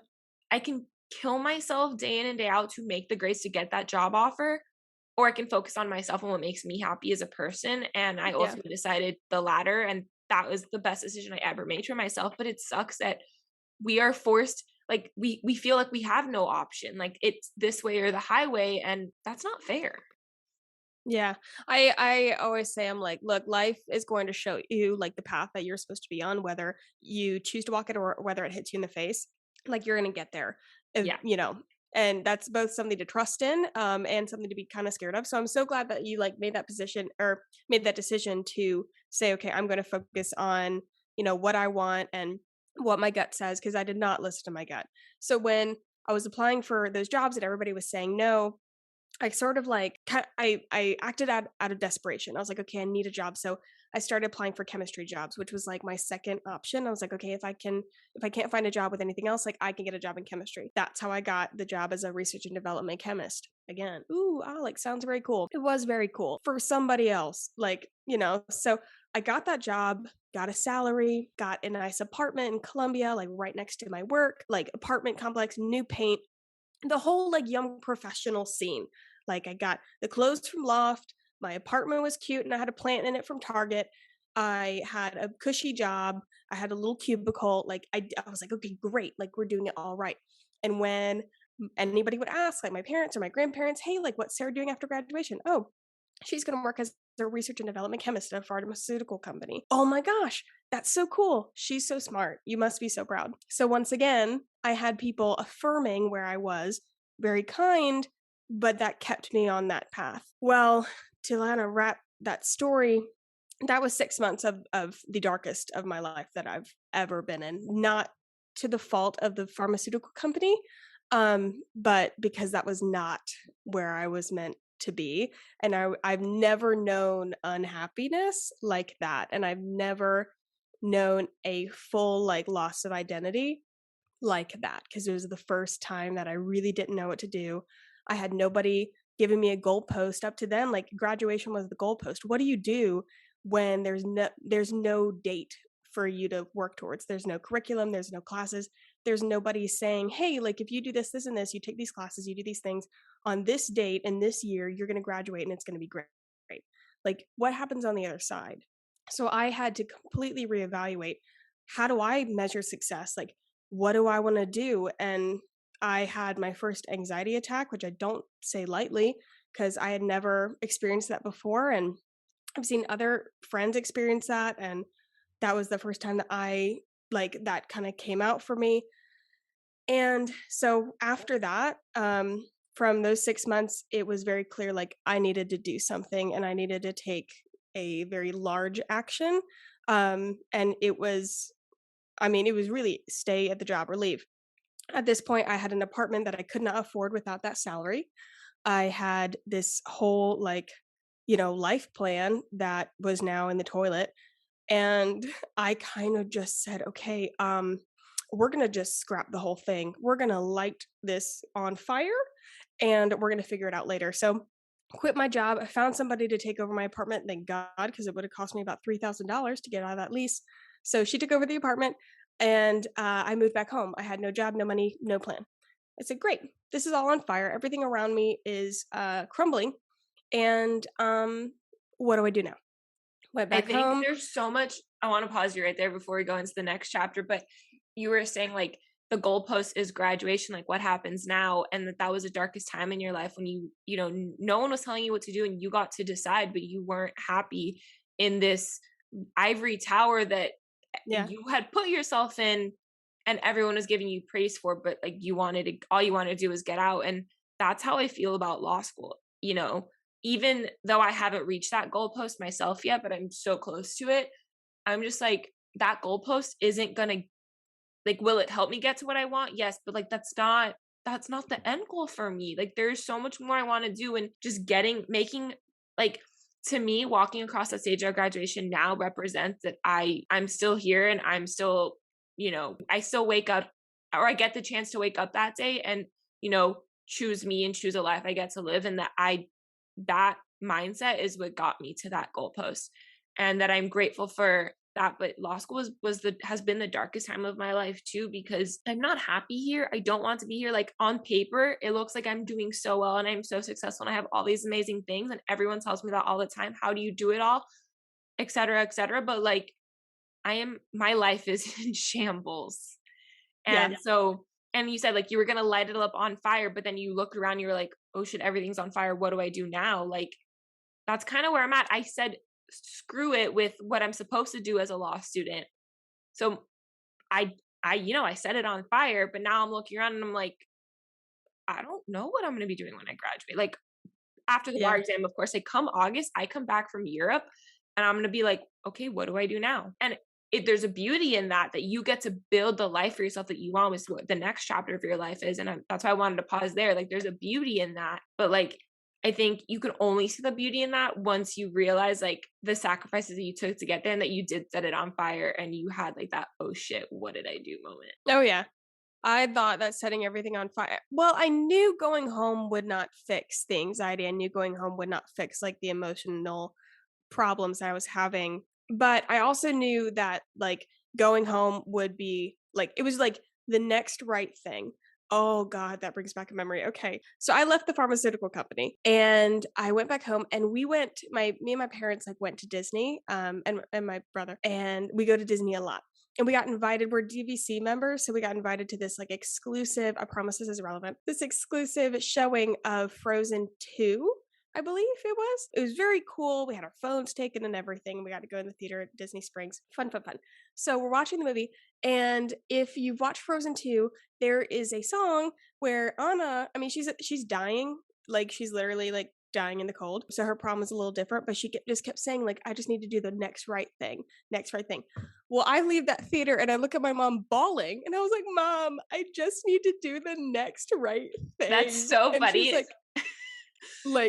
I can kill myself day in and day out to make the grades to get that job offer, or I can focus on myself and what makes me happy as a person. And I
Yeah.
ultimately decided the latter. And that was the best decision I ever made for myself. But it sucks that we are forced, like we feel like we have no option. Like it's this way or the highway, and that's not fair.
Yeah. I always say, I'm like, look, life is going to show you like the path that you're supposed to be on, whether you choose to walk it or whether it hits you in the face. Like you're gonna get there. If,
Yeah.
and that's both something to trust in, and something to be kind of scared of. So I'm so glad that you like made that position or made that decision to say, okay, I'm gonna focus on, what I want and what my gut says, because I did not listen to my gut. So when I was applying for those jobs and everybody was saying no, I sort of like I acted out of desperation. I was like, okay, I need a job. So I started applying for chemistry jobs, which was like my second option. I was like, okay, if I can't find a job with anything else, like I can get a job in chemistry. That's how I got the job as a research and development chemist. Again, ooh, Alex, sounds very cool. It was very cool for somebody else, so I got that job, got a salary, got a nice apartment in Columbia, like right next to my work, like apartment complex, new paint, the whole like young professional scene. Like I got the clothes from Loft, my apartment was cute and I had a plant in it from Target. I had a cushy job, I had a little cubicle. Like I was like, okay, great. Like we're doing it all right. And when anybody would ask, like my parents or my grandparents, hey, like what's Sarah doing after graduation? Oh, she's going to work as a research and development chemist at a pharmaceutical company. Oh my gosh, that's so cool. She's so smart. You must be so proud. So once again, I had people affirming where I was, very kind, but that kept me on that path. Well, to kind of wrap that story, that was 6 months of the darkest of my life that I've ever been in. Not to the fault of the pharmaceutical company, but because that was not where I was meant to be. And I've never known unhappiness like that. And I've never known a full like loss of identity like that, because it was the first time that I really didn't know what to do. I had nobody giving me a goalpost. Up to then, like graduation was the goalpost. What do you do when there's no date for you to work towards? There's no curriculum, there's no classes, there's nobody saying, hey, like if you do this, this, and this, you take these classes, you do these things on this date and this year, you're going to graduate and it's going to be great. Like what happens on the other side? So I had to completely reevaluate, how do I measure success? Like, what do I want to do? And I had my first anxiety attack, which I don't say lightly because I had never experienced that before. And I've seen other friends experience that. And that was the first time that that kind of came out for me. And so after that, from those 6 months, it was very clear like I needed to do something and I needed to take a very large action. And it was really stay at the job or leave. At this point, I had an apartment that I could not afford without that salary. I had this whole life plan that was now in the toilet. And I kind of just said, okay, we're going to just scrap the whole thing. We're going to light this on fire and we're going to figure it out later. So quit my job. I found somebody to take over my apartment. Thank God, because it would have cost me about $3,000 to get out of that lease. So she took over the apartment and I moved back home. I had no job, no money, no plan. I said, great, this is all on fire. Everything around me is crumbling. And what do I do now? Went
I
back
think
home.
there's so much. I want to pause you right there before we go into the next chapter, but you were saying like the goalpost is graduation, like what happens now, and that was the darkest time in your life when no one was telling you what to do and you got to decide, but you weren't happy in this ivory tower that
Yeah.
you had put yourself in and everyone was giving you praise for, but like all you wanted to do was get out. And that's how I feel about law school, even though I haven't reached that goalpost myself yet, but I'm so close to it. I'm just like, that goalpost isn't gonna, like, will it help me get to what I want? Yes, but like that's not the end goal for me. Like there's so much more I want to do, and just making like to me, walking across the stage of graduation now represents that I'm still here, and I'm still, I still wake up, or I get the chance to wake up that day and, choose me and choose a life I get to live. And that mindset is what got me to that goalpost, and that I'm grateful for that. But law school has been the darkest time of my life too, because I'm not happy here. I don't want to be here. Like, on paper, it looks like I'm doing so well and I'm so successful and I have all these amazing things, and everyone tells me that all the time. How do you do it all? Et cetera, et cetera. But like, my life is in shambles. And so, and you said like you were going to light it up on fire, but then you looked around, you were like, oh shit, everything's on fire. What do I do now? Like, that's kind of where I'm at. I said, screw it with what I'm supposed to do as a law student. So I set it on fire, but now I'm looking around and I'm like, I don't know what I'm going to be doing when I graduate. Like, after the bar exam, of course, like come August, I come back from Europe and I'm going to be like, okay, what do I do now? And there's a beauty in that you get to build the life for yourself that you want, with what the next chapter of your life is. And that's why I wanted to pause there. Like, there's a beauty in that. But like, I think you can only see the beauty in that once you realize like the sacrifices that you took to get there, and that you did set it on fire, and you had like that, oh shit, what did I do moment.
Oh yeah. I thought that setting everything on fire. Well, I knew going home would not fix the anxiety. I knew going home would not fix like the emotional problems I was having. But I also knew that like going home would be like, it was like the next right thing. Oh God, that brings back a memory. Okay. So I left the pharmaceutical company and I went back home, and me and my parents like went to Disney, and my brother, and we go to Disney a lot. And we got invited, we're DVC members, so we got invited to this like exclusive, I promise this is relevant, this exclusive showing of Frozen 2. I believe it was. It was very cool. We had our phones taken and everything. We got to go in the theater at Disney Springs. Fun, fun, fun. So we're watching the movie, and if you've watched Frozen 2, there is a song where Anna, I mean, she's dying. Like, she's literally like dying in the cold. So her problem is a little different, but she just kept saying like, I just need to do the next right thing, next right thing. Well, I leave that theater and I look at my mom bawling, and I was like, Mom, I just need to do the next right thing.
That's so
and
funny.
She's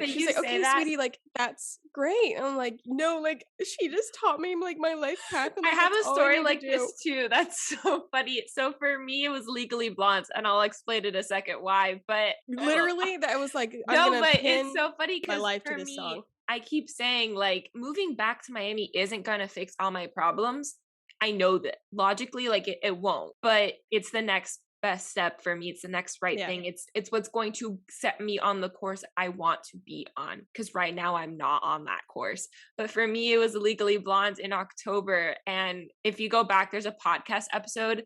she's like, okay, sweetie, like that's great. And I'm like, no, like she just taught me like my life path. And, like,
I have a story like this
too.
That's so funny. So for me, it was Legally Blonde, and I'll explain in a second why. But
literally, that was like,
it's so funny
my
because
life
for
to this
me,
song.
I keep saying like moving back to Miami isn't going to fix all my problems. I know that logically, like it won't, but it's the next best step for me. It's the next right thing. It's what's going to set me on the course I want to be on, because right now I'm not on that course. But for me, it was Legally Blonde in October. And if you go back, there's a podcast episode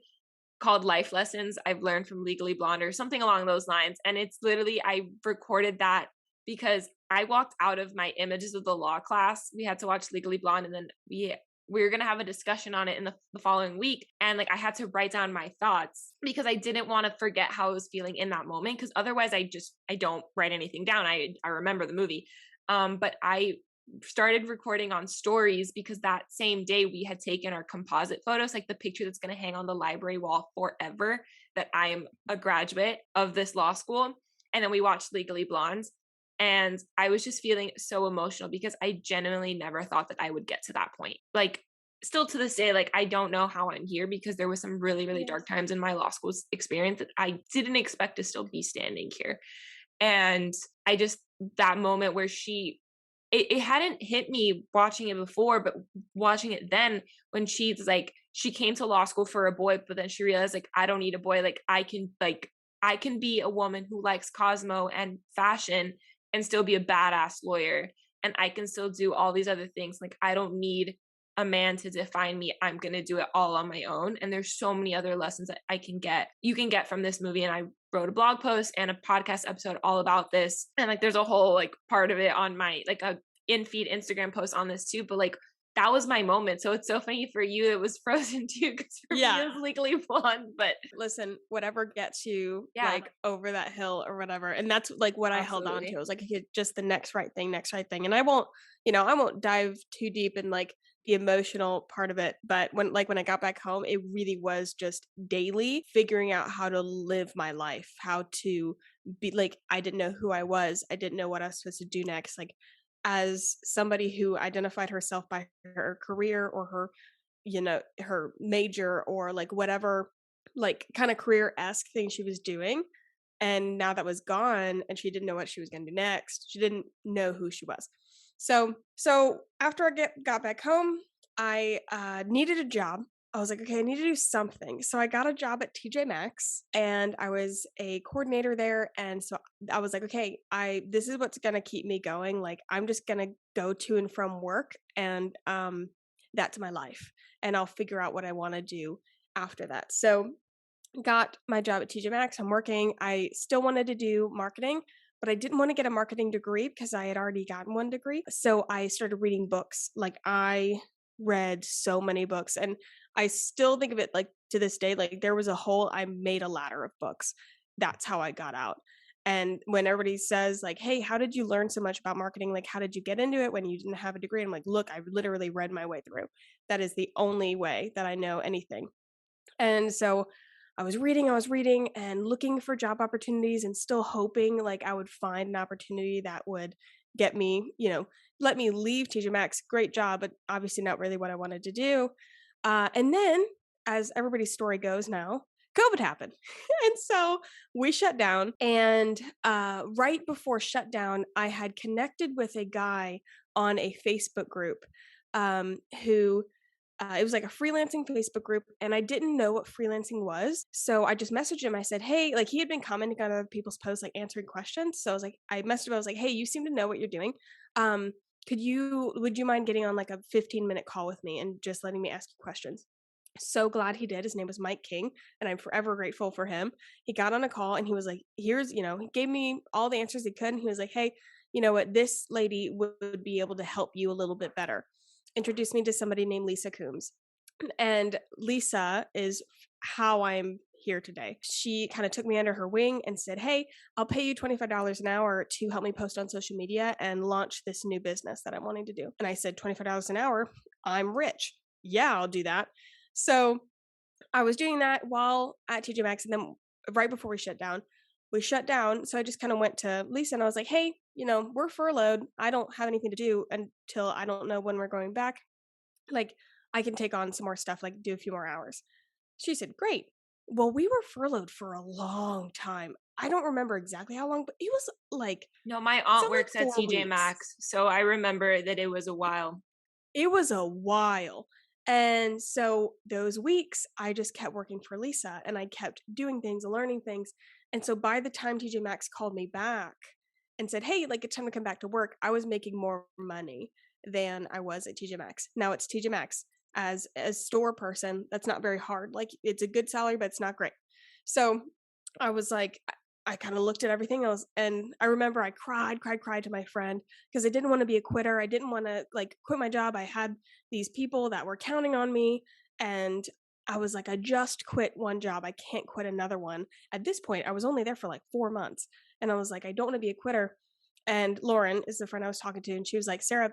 called Life Lessons I've Learned from Legally Blonde, or something along those lines. And it's literally, I recorded that because I walked out of my images of the law class. We had to watch Legally Blonde, and then we were going to have a discussion on it in the following week. And like, I had to write down my thoughts because I didn't want to forget how I was feeling in that moment. Cause otherwise I don't write anything down. I remember the movie. But I started recording on stories because that same day we had taken our composite photos, like the picture that's going to hang on the library wall forever, that I am a graduate of this law school. And then we watched Legally Blonde. And I was just feeling so emotional because I genuinely never thought that I would get to that point. Like, still to this day, like, I don't know how I'm here, because there was some really, really dark times in my law school experience that I didn't expect to still be standing here. And I just, that moment where it hadn't hit me watching it before, but watching it then, when she's like, she came to law school for a boy, but then she realized like, I don't need a boy. Like, I can be a woman who likes Cosmo and fashion and still be a badass lawyer. And I can still do all these other things. Like, I don't need a man to define me. I'm going to do it all on my own. And there's so many other lessons that you can get from this movie. And I wrote a blog post and a podcast episode all about this. And like, there's a whole like part of it on my, like a in-feed Instagram post on this too. But like, that was my moment. So it's so funny for you, it was Frozen too, because for me it was Legally Blonde. But
listen, whatever gets you like over that hill or whatever. And that's like what I held on to. I was like, just the next right thing. And I won't dive too deep in like the emotional part of it. But when I got back home, it really was just daily figuring out how to live my life, how to be like, I didn't know who I was. I didn't know what I was supposed to do next. Like, as somebody who identified herself by her career or her, her major or like whatever, like kind of career-esque thing she was doing. And now that was gone and she didn't know what she was going to do next. She didn't know who she was. So after got back home, I needed a job. I was like, okay, I need to do something. So I got a job at TJ Maxx and I was a coordinator there. And so I was like, okay, this is what's gonna keep me going. Like I'm just gonna go to and from work and that's my life. And I'll figure out what I want to do after that. So got my job at TJ Maxx. I'm working. I still wanted to do marketing, but I didn't want to get a marketing degree because I had already gotten one degree. So I started reading books. Like I read so many books and I still think of it like to this day, like there was I made a ladder of books. That's how I got out. And when everybody says like, hey, how did you learn so much about marketing? Like, how did you get into it when you didn't have a degree? I'm like, look, I literally read my way through. That is the only way that I know anything. And so I was reading and looking for job opportunities and still hoping like I would find an opportunity that would get me, let me leave TJ Maxx. Great job, but obviously not really what I wanted to do. And then, as everybody's story goes now, COVID happened. And so we shut down. And right before shutdown, I had connected with a guy on a Facebook group who it was like a freelancing Facebook group, and I didn't know what freelancing was. So I just messaged him. I said, hey, like he had been commenting on other people's posts, like answering questions. So I messaged him. I was like, hey, you seem to know what you're doing. Would you mind getting on like a 15-minute call with me and just letting me ask you questions? So glad he did. His name was Mike King, and I'm forever grateful for him. He got on a call and he was like, he gave me all the answers he could. And he was like, hey, you know what? This lady would be able to help you a little bit better. Introduced me to somebody named Lisa Coombs. And Lisa is how I'm here today. She kind of took me under her wing and said, hey, I'll pay you $25 an hour to help me post on social media and launch this new business that I'm wanting to do. And I said, $25 an hour? I'm rich. Yeah, I'll do that. So I was doing that while at TJ Maxx. And then right before we shut down. So I just kind of went to Lisa and I was like, hey, we're furloughed. I don't have anything to do until I don't know when we're going back. Like, I can take on some more stuff, like do a few more hours. She said, great. Well, we were furloughed for a long time. I don't remember exactly how long, but it was like,
No, my aunt
like
works at
4
TJ
weeks.
Maxx, so I remember that it was a while.
It was a while. And so those weeks, I just kept working for Lisa and I kept doing things and learning things. And so by the time TJ Maxx called me back and said, hey, like it's time to come back to work, I was making more money than I was at TJ Maxx. Now it's TJ Maxx. As a store person, that's not very hard. Like it's a good salary, but it's not great. So I was like, I kind of looked at everything else and I remember I cried to my friend because I didn't want to be a quitter. I didn't want to like quit my job. I had these people that were counting on me and I was like, I just quit one job. I can't quit another one. At this point, I was only there for like 4 months and I was like, I don't want to be a quitter. And Lauren is the friend I was talking to and she was like, Sarah,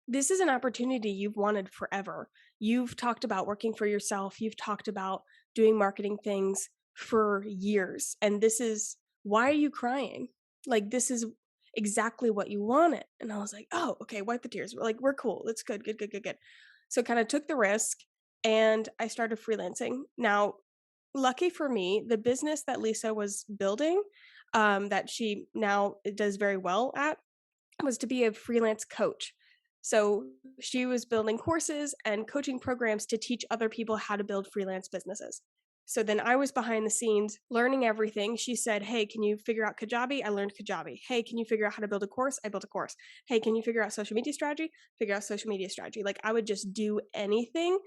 this is an opportunity you've wanted forever. You've talked about working for yourself. You've talked about doing marketing things for years. And this is, why are you crying? Like, this is exactly what you wanted. And I was like, oh, okay, wipe the tears. We're like, we're cool. It's good. So kind of took the risk and I started freelancing. Now, lucky for me, the business that Lisa was building, that she now does very well at, was to be a freelance coach. So she was building courses and coaching programs to teach other people how to build freelance businesses. So then I was behind the scenes learning everything. She said, hey, can you figure out Kajabi? I learned Kajabi. Hey, can you figure out how to build a course? I built a course. Hey, can you figure out social media strategy? Figure out social media strategy. Like I would just do anything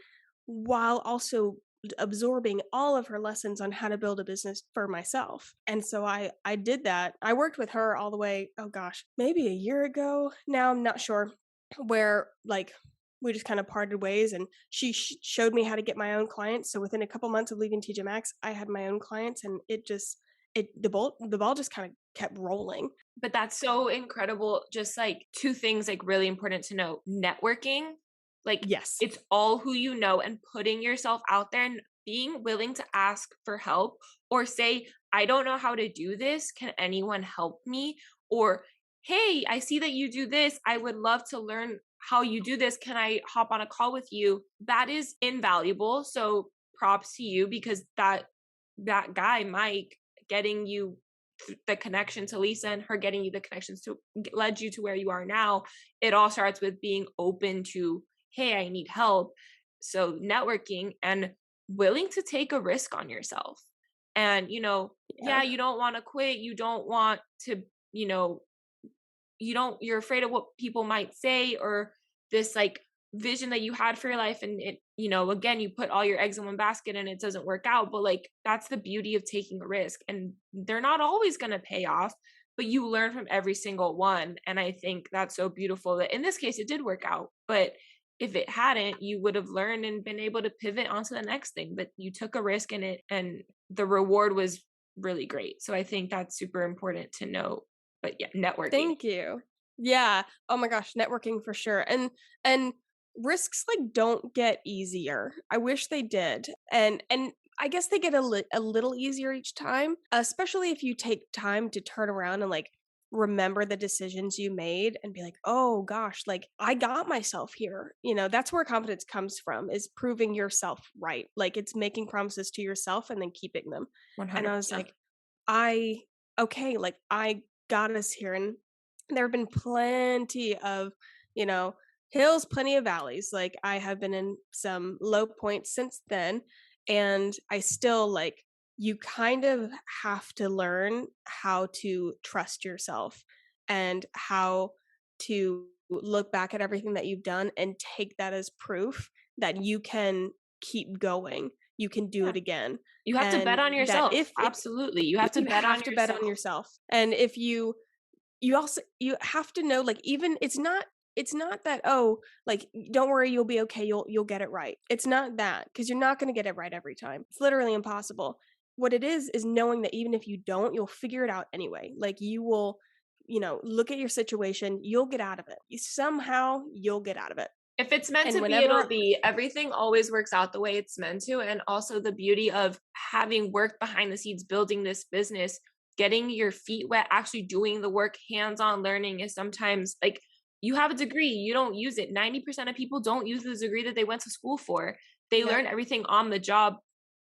while also absorbing all of her lessons on how to build a business for myself. And so I did that. I worked with her all the way, oh gosh, maybe a year ago. Now I'm not sure, where like we just kind of parted ways and she showed me how to get my own clients. So within a couple months of leaving TJ Maxx, I had my own clients and the ball just kind of kept rolling.
But that's so incredible. Just like two things like really important to know. Networking, like
Yes.
it's all who you know, and putting yourself out there and being willing to ask for help or say, I don't know how to do this. Can anyone help me? Or, hey, I see that you do this. I would love to learn how you do this. Can I hop on a call with you? That is invaluable. So props to you, because that guy, Mike, getting you the connection to Lisa and her getting you the connections to led you to where you are now. It all starts with being open to, hey, I need help. So networking and willing to take a risk on yourself. And,
Yeah.
you don't want to quit. You don't want to, you're afraid of what people might say, or this like vision that you had for your life. And it, again, you put all your eggs in one basket and it doesn't work out. But like, that's the beauty of taking a risk, and they're not always going to pay off, but you learn from every single one. And I think that's so beautiful that in this case, it did work out. But if it hadn't, you would have learned and been able to pivot onto the next thing. But you took a risk in it, and the reward was really great. So I think that's super important to know. But yeah, networking.
Thank you. Yeah. Oh my gosh, networking for sure. And risks like don't get easier. I wish they did. And I guess they get a little easier each time, especially if you take time to turn around and like remember the decisions you made and be like, "Oh gosh, like I got myself here." That's where confidence comes from, is proving yourself right. Like it's making promises to yourself and then keeping them.
100%.
And I was like, I okay, like I got us here. And there have been plenty of, hills, plenty of valleys. Like I have been in some low points since then. And I still like, you kind of have to learn how to trust yourself and how to look back at everything that you've done and take that as proof that you can keep going. You can do it again.
You have to bet on yourself. Absolutely. You have to bet on
yourself. And if you have to know, like, even it's not that, oh, like, don't worry, you'll be okay, you'll get it right. It's not that, because you're not going to get it right every time. It's literally impossible. What it is knowing that even if you don't, you'll figure it out anyway. Like you will, look at your situation, you'll get out of it. Somehow you'll get out of it.
If it's meant to be, it'll be. Everything always works out the way it's meant to. And also the beauty of having worked behind the scenes, building this business, getting your feet wet, actually doing the work, hands-on learning is sometimes like, you have a degree, you don't use it. 90% of people don't use the degree that they went to school for. They learn everything on the job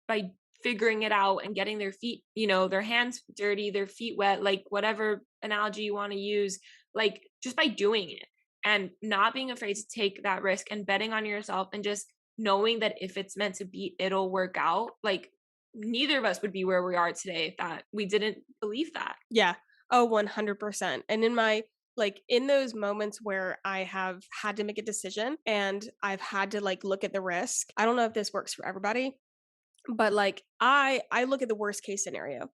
by figuring it out and getting their feet, their hands dirty, their feet wet, like whatever analogy you want to use, like just by doing it. And not being afraid to take that risk and betting on yourself, and just knowing that if it's meant to be, it'll work out. Like neither of us would be where we are today if that we didn't believe that.
Yeah. Oh, 100%. And in those moments where I have had to make a decision and I've had to like look at the risk, I don't know if this works for everybody, but like I look at the worst case scenario.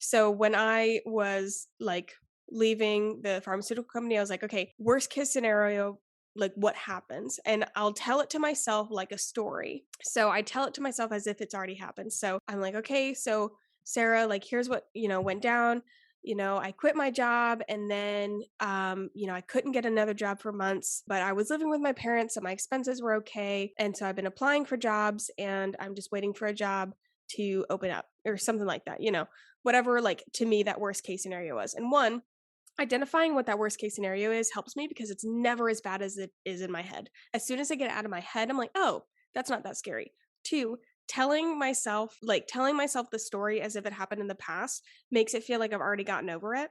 So when I was like leaving the pharmaceutical company, I was like, okay, worst case scenario, like what happens? And I'll tell it to myself like a story. So I tell it to myself as if it's already happened. So I'm like, okay, so Sarah, like here's what, went down. I quit my job, and then, I couldn't get another job for months, but I was living with my parents, so my expenses were okay. And so I've been applying for jobs, and I'm just waiting for a job to open up or something like that, whatever, like to me, that worst case scenario was. And one, identifying what that worst case scenario is helps me because it's never as bad as it is in my head. As soon as I get it out of my head, I'm like, oh, that's not that scary. Two, telling myself the story as if it happened in the past makes it feel like I've already gotten over it,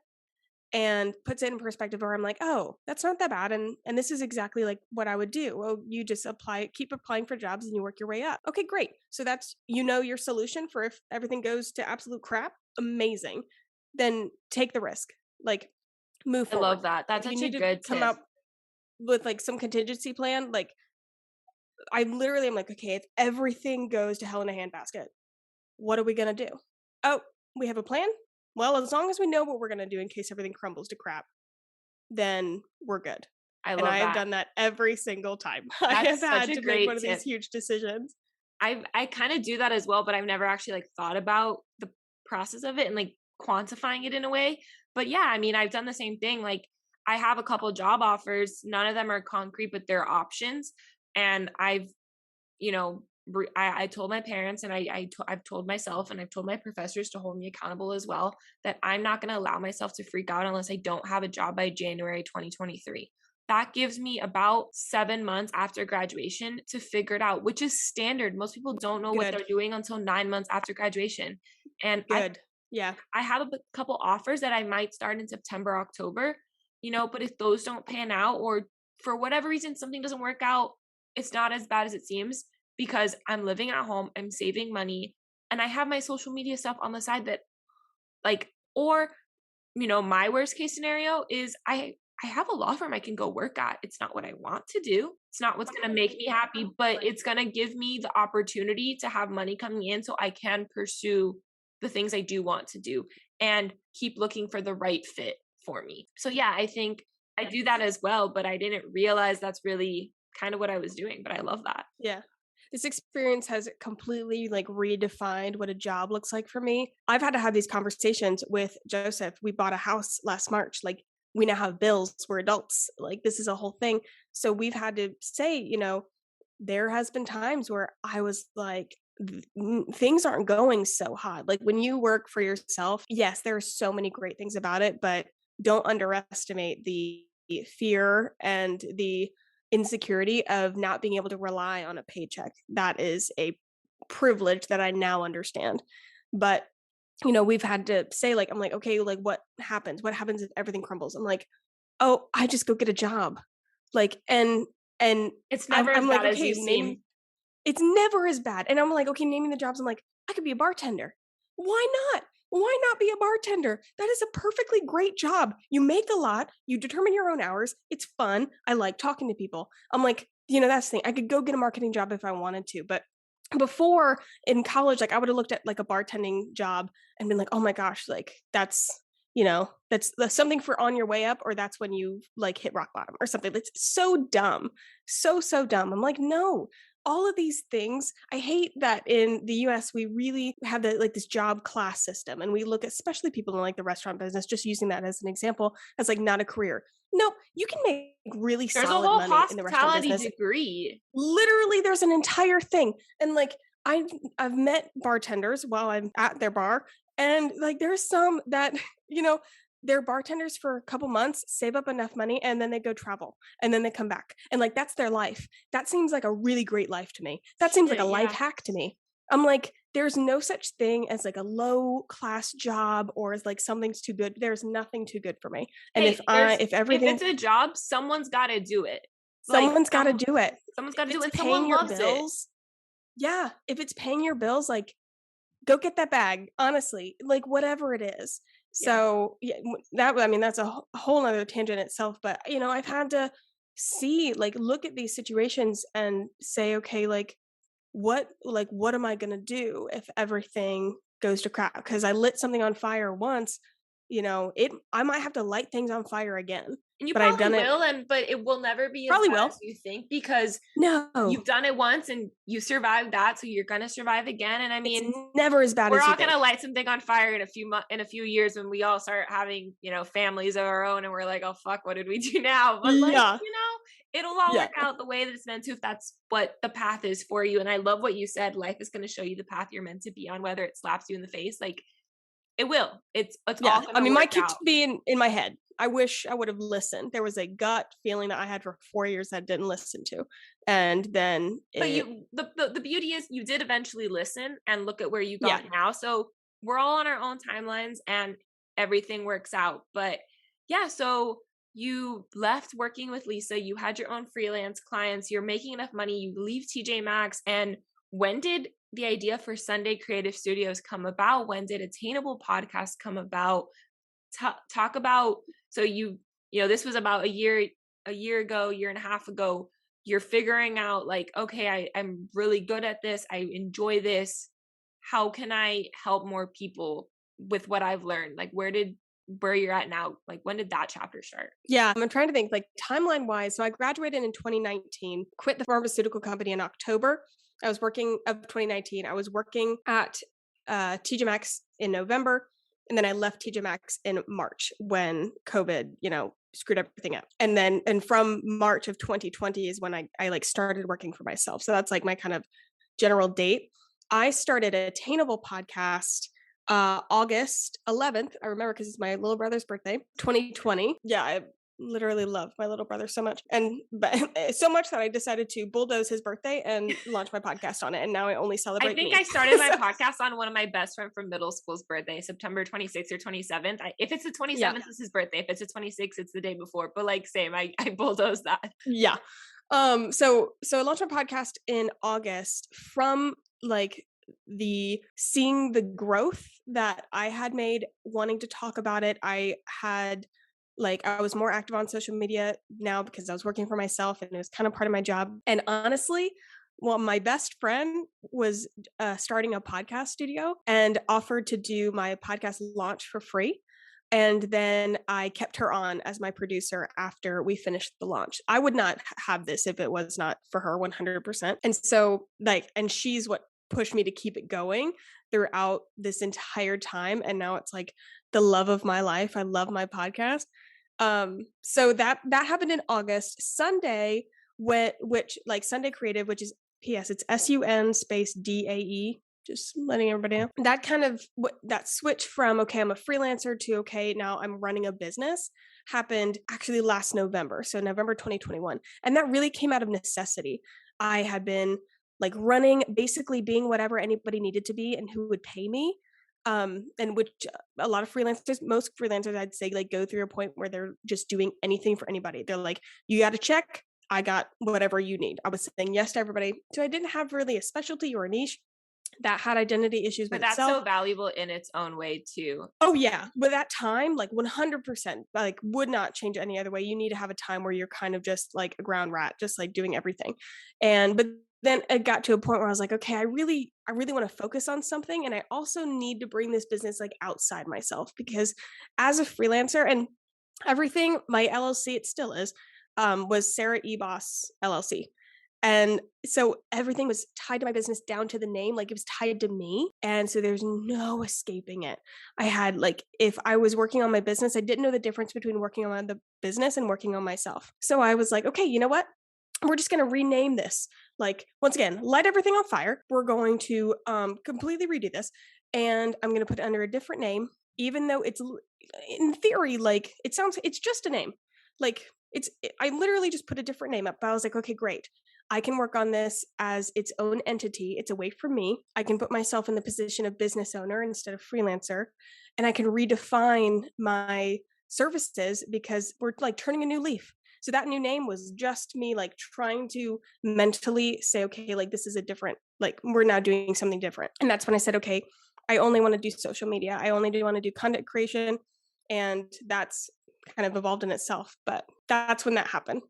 and puts it in perspective where I'm like, oh, that's not that bad. And this is exactly like what I would do. Well, you just keep applying for jobs and you work your way up. Okay, great. So that's, your solution for if everything goes to absolute crap. Amazing. Then take the risk. Like move forward.
I love that. That's such a good
come
tip.
out with like some contingency plan. Like I literally am like, okay, if everything goes to hell in a handbasket, what are we going to do? Oh, we have a plan? Well, as long as we know what we're going to do in case everything crumbles to crap, then we're good.
I love
and I
that.
have done that every single time. I have had to make one of these huge decisions.
I kind of do that as well, but I've never actually like thought about the process of it and like quantifying it in a way. But yeah, I mean, I've done the same thing. Like I have a couple job offers. None of them are concrete, but they're options. And I've, I told my parents, and I've told myself, and I've told my professors to hold me accountable as well, that I'm not going to allow myself to freak out unless I don't have a job by January 2023. That gives me about 7 months after graduation to figure it out, which is standard. Most people don't know what they're doing until 9 months after graduation. And
yeah,
I have a couple offers that I might start in September, October, but if those don't pan out, or for whatever reason, something doesn't work out, it's not as bad as it seems, because I'm living at home, I'm saving money, and I have my social media stuff on the side that or, my worst case scenario is I have a law firm I can go work at. It's not what I want to do. It's not what's going to make me happy, but it's going to give me the opportunity to have money coming in so I can pursue the things I do want to do and keep looking for the right fit for me. So yeah, I think I do that as well, but I didn't realize that's really kind of what I was doing, but I love that.
Yeah. This experience has completely redefined what a job looks like for me. I've had to have these conversations with Joseph. We bought a house last March. We now have bills. We're adults. This is a whole thing. So we've had to say, there has been times where I was like, things aren't going so hot. When you work for yourself, yes, there are so many great things about it, but don't underestimate the fear and the insecurity of not being able to rely on a paycheck. That is a privilege that I now understand. But we've had to say I'm like, okay, what happens? What happens if everything crumbles? I'm like, oh, I just go get a job. And
it's never as bad as you seem.
It's never as bad. And I'm like, okay, naming the jobs. I'm like, I could be a bartender. Why not? Why not be a bartender? That is a perfectly great job. You make a lot. You determine your own hours. It's fun. I like talking to people. I'm like, that's the thing. I could go get a marketing job if I wanted to. But before in college, I would have looked at a bartending job and been like, oh my gosh, that's something for on your way up, or that's when you hit rock bottom or something. That's so dumb. So dumb. I'm like, no. All of these things, I hate that in the US, we really have this job class system. And we look at, especially people in the restaurant business, just using that as an example, as not a career. No, you can make really solid money in the restaurant business.
There's a whole hospitality degree.
Literally, there's an entire thing. And I've met bartenders while I'm at their bar. And there's some that, they're bartenders for a couple months, save up enough money, and then they go travel, and then they come back. And that's their life. That seems like a really great life to me. That seems like a life hack to me. I'm like, there's no such thing as a low class job, or as something's too good. There's nothing too good for me. And if
it's a job, someone's got to do it.
Someone's got to do it.
Someone's got to do it. Someone loves it.
Yeah. If it's paying your bills, go get that bag, honestly, whatever it is. So yeah, that's a whole other tangent itself. But, I've had to see, look at these situations and say, okay, what am I going to do if everything goes to crap? Because I lit something on fire once, I might have to light things on fire again.
And you probably will, but it will never be as bad as you think, because you've done it once and you survived that, so you're gonna survive again. And I mean,
it's never as bad.
We're all gonna light something on fire in a few years when we all start having families of our own, and we're like, oh fuck, what did we do now? But it'll all work out the way that it's meant to, if that's what the path is for you. And I love what you said. Life is gonna show you the path you're meant to be on, whether it slaps you in the face. It will. It's all. I mean,
my keeps being in my head. I wish I would have listened. There was a gut feeling that I had for 4 years that I didn't listen to, and then.
The beauty is you did eventually listen, and look at where you got now. So we're all on our own timelines, and everything works out. But yeah, so you left working with Lisa. You had your own freelance clients. You're making enough money. You leave TJ Maxx. And when did the idea for Sunday Creative Studios come about? When did Attainable Podcast come about? Talk about, so this was about a year ago, year and a half ago. You're figuring out okay, I'm really good at this. I enjoy this. How can I help more people with what I've learned? Where you're at now, when did that chapter start?
Yeah, I'm trying to think timeline wise. So I graduated in 2019, quit the pharmaceutical company in October. I was working of 2019. I was working at TJ Maxx in November, and then I left TJ Maxx in March when COVID, screwed everything up. And from March of 2020 is when I started working for myself. So that's my kind of general date. I started a Attainable podcast August 11th. I remember because it's my little brother's birthday, 2020. Yeah, I literally love my little brother so much, and but so much that I decided to bulldoze his birthday and launch my podcast on it. And now I only celebrate.
I think
me.
I started my podcast on one of my best friend from middle school's birthday, September 26th or 27th. If it's the 27th, it's his birthday. If it's the 26th, it's the day before. But like, same, I bulldozed that.
Yeah. So I launched my podcast in August from like the seeing the growth that I had made, wanting to talk about it. I was more active on social media now because I was working for myself and it was kind of part of my job. And honestly, well, my best friend was starting a podcast studio and offered to do my podcast launch for free. And then I kept her on as my producer after we finished the launch. I would not have this if it was not for her 100%. And so and she's what pushed me to keep it going throughout this entire time. And now it's like the love of my life. I love my podcast. So that happened in August. Sunday, Sunday Creative, which is it's SUN_DAE, just letting everybody know. That kind of that switch from okay, I'm a freelancer to okay, now I'm running a business happened actually last November, so November 2021, and that really came out of necessity. I had been like running, basically being whatever anybody needed to be and who would pay me. And which a lot of freelancers, most freelancers, I'd say, like go through a point where they're just doing anything for anybody. They're like, you got a check, I got whatever you need. I was saying yes to everybody. So I didn't have really a specialty or a niche that had identity issues with
that's
itself.
So valuable in its own way too.
Oh yeah. But that time, like 100%, like would not change any other way. You need to have a time where you're kind of just like a ground rat, just like doing everything. But then it got to a point where I was like, okay, I really want to focus on something. And I also need to bring this business like outside myself, because as a freelancer and everything, my LLC, it still is, was Sarah E. Baus LLC. And so everything was tied to my business down to the name, like it was tied to me. And so there's no escaping it. I had like, if I was working on my business, I didn't know the difference between working on the business and working on myself. So I was like, okay, you know what? We're just going to rename this. Like, once again, light everything on fire. We're going to completely redo this. And I'm going to put it under a different name, even though it's in theory, like it's just a name. Like I literally just put a different name up, but I was like, okay, great. I can work on this as its own entity. It's away from me. I can put myself in the position of business owner instead of freelancer. And I can redefine my services because we're like turning a new leaf. So that new name was just me like trying to mentally say, okay, like this is a different, like we're now doing something different. And that's when I said, okay, I only want to do social media. I only do want to do content creation. And that's kind of evolved in itself. But that's when that happened.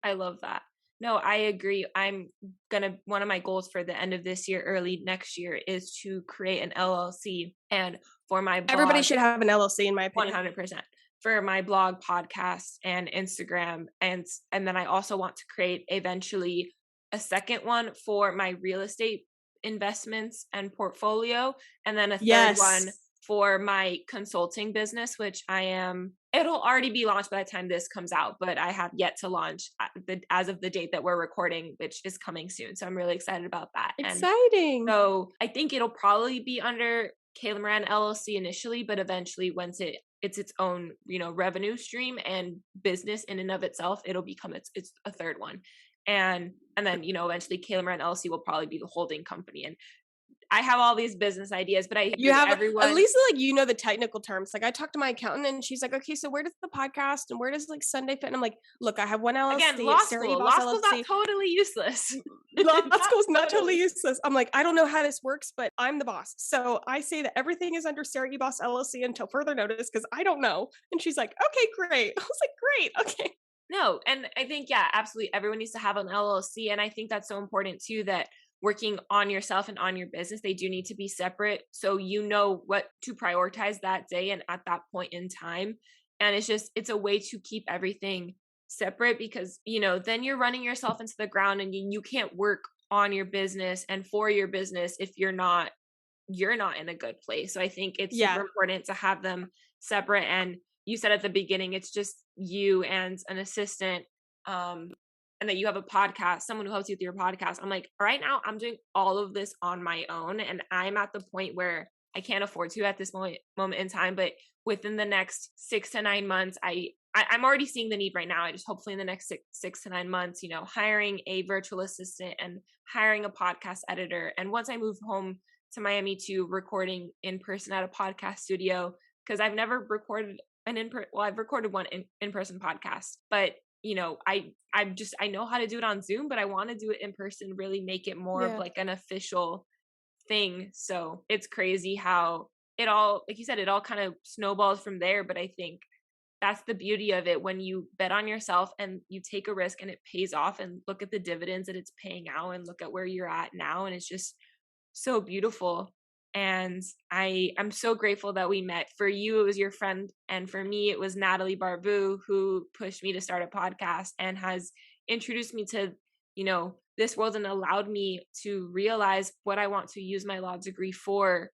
I love that. No, I agree. One of my goals for the end of this year, early next year, is to create an LLC. And for my blog,
everybody should have an LLC, in my opinion.
100%. For my blog, podcast, and Instagram. And then I also want to create eventually a second one for my real estate investments and portfolio. And then a third one for my consulting business, which it'll already be launched by the time this comes out, but I have yet to launch as of the date that we're recording, which is coming soon. So I'm really excited about that.
Exciting.
And so I think it'll probably be under Kayla Moran LLC initially, but eventually once it's its own, revenue stream and business in and of itself, it'll become its a third one. And then, eventually Kayla Moran LLC will probably be the holding company. And I have all these business ideas, but you have everyone,
at least like the technical terms. Like I talked to my accountant and she's like, okay, so where does the podcast and where does like Sunday fit? And I'm like, look, I have one LLC.
Again, law school's not totally useless.
Law school's not totally useless. I'm like, I don't know how this works, but I'm the boss. So I say that everything is under Sarah E. Baus LLC until further notice because I don't know. And she's like, okay, great. I was like, great, okay.
No, and I think, yeah, absolutely. Everyone needs to have an LLC. And I think that's so important too, that working on yourself and on your business, they do need to be separate. So you know what to prioritize that day and at that point in time. And it's a way to keep everything separate because, then you're running yourself into the ground and you can't work on your business and for your business if you're not in a good place. So I think it's super important to have them separate. And you said at the beginning, it's just you and an assistant. and that you have a podcast, someone who helps you with your podcast. I'm like, right now I'm doing all of this on my own. And I'm at the point where I can't afford to at this moment in time. But within the next 6 to 9 months, I'm already seeing the need right now. I just hopefully in the next six to 9 months, hiring a virtual assistant and hiring a podcast editor. And once I move home to Miami to recording in person at a podcast studio, because I've never recorded I've recorded one in-person podcast, but I know how to do it on Zoom, but I want to do it in person, really make it more of like an official thing. So it's crazy how it all, like you said, it all kind of snowballs from there. But I think that's the beauty of it, when you bet on yourself and you take a risk and it pays off, and look at the dividends that it's paying out and look at where you're at now. And it's just so beautiful. And I'm so grateful that we met. For you, it was your friend. And for me, it was Natalie Barbu, who pushed me to start a podcast and has introduced me to, this world, and allowed me to realize what I want to use my law degree for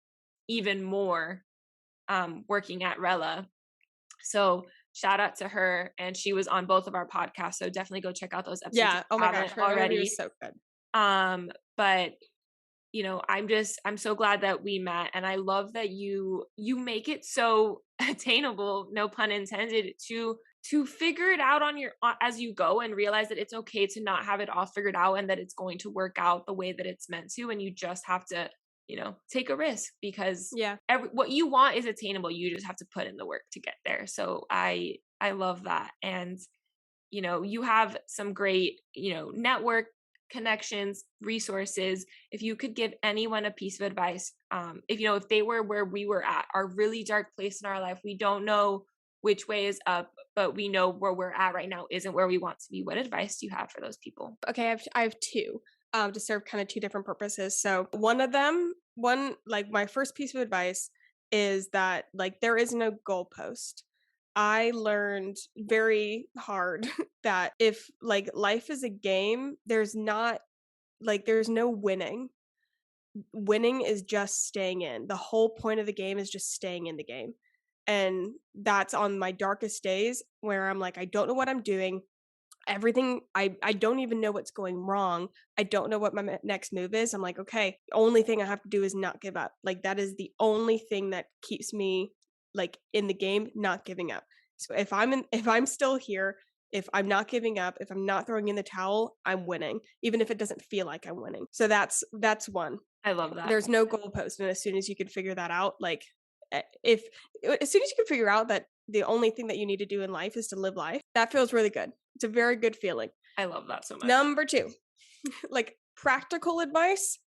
even more, working at Rella. So shout out to her. And she was on both of our podcasts. So definitely go check out those episodes.
Yeah. Oh my gosh. Already was so good.
But I'm so glad that we met. And I love that you make it so attainable, no pun intended, to figure it out as you go, and realize that it's okay to not have it all figured out, and that it's going to work out the way that it's meant to. And you just have to, take a risk, because what you want is attainable. You just have to put in the work to get there. So I love that. And, you have some great, network connections, resources. If you could give anyone a piece of advice, if they were where we were at, our really dark place in our life, we don't know which way is up, but we know where we're at right now isn't where we want to be. What advice do you have for those people?
Okay, I have two, to serve kind of two different purposes. So my first piece of advice is that there is no goalpost. I learned very hard that if life is a game, there's no winning. Winning is just staying in. The whole point of the game is just staying in the game. And that's on my darkest days, where I'm like, I don't know what I'm doing. Everything, I don't even know what's going wrong. I don't know what my next move is. I'm like, okay, the only thing I have to do is not give up. That is the only thing that keeps me in the game, not giving up. So if I'm still here, if I'm not giving up, if I'm not throwing in the towel, I'm winning, even if it doesn't feel like I'm winning. So that's one.
I love that.
There's no goalpost. And as soon as you can figure that out, as soon as you can figure out that the only thing that you need to do in life is to live life, that feels really good. It's a very good feeling.
I love that so much.
Number 2, practical advice,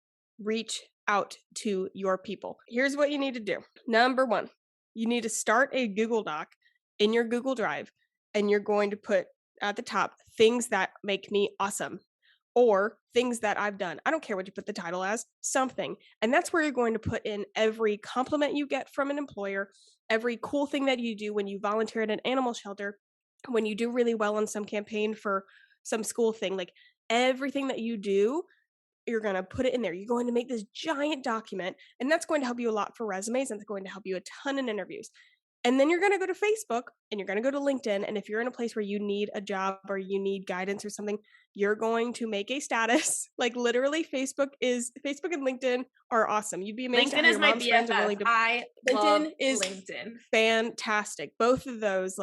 reach out to your people. Here's what you need to do. Number 1, you need to start a Google Doc in your Google Drive, and you're going to put at the top things that make me awesome, or things that I've done. I don't care what you put the title as, something. And that's where you're going to put in every compliment you get from an employer, every cool thing that you do when you volunteer at an animal shelter, when you do really well on some campaign for some school thing, everything that you do, you're going to put it in there. You're going to make this giant document, and that's going to help you a lot for resumes, and it's going to help you a ton in interviews. And then you're going to go to Facebook, and you're going to go to LinkedIn. And if you're in a place where you need a job or you need guidance or something, you're going to make a status. Literally, Facebook and LinkedIn are awesome. You'd be amazed.
LinkedIn is my BFF. I love LinkedIn.
Fantastic. Both of those,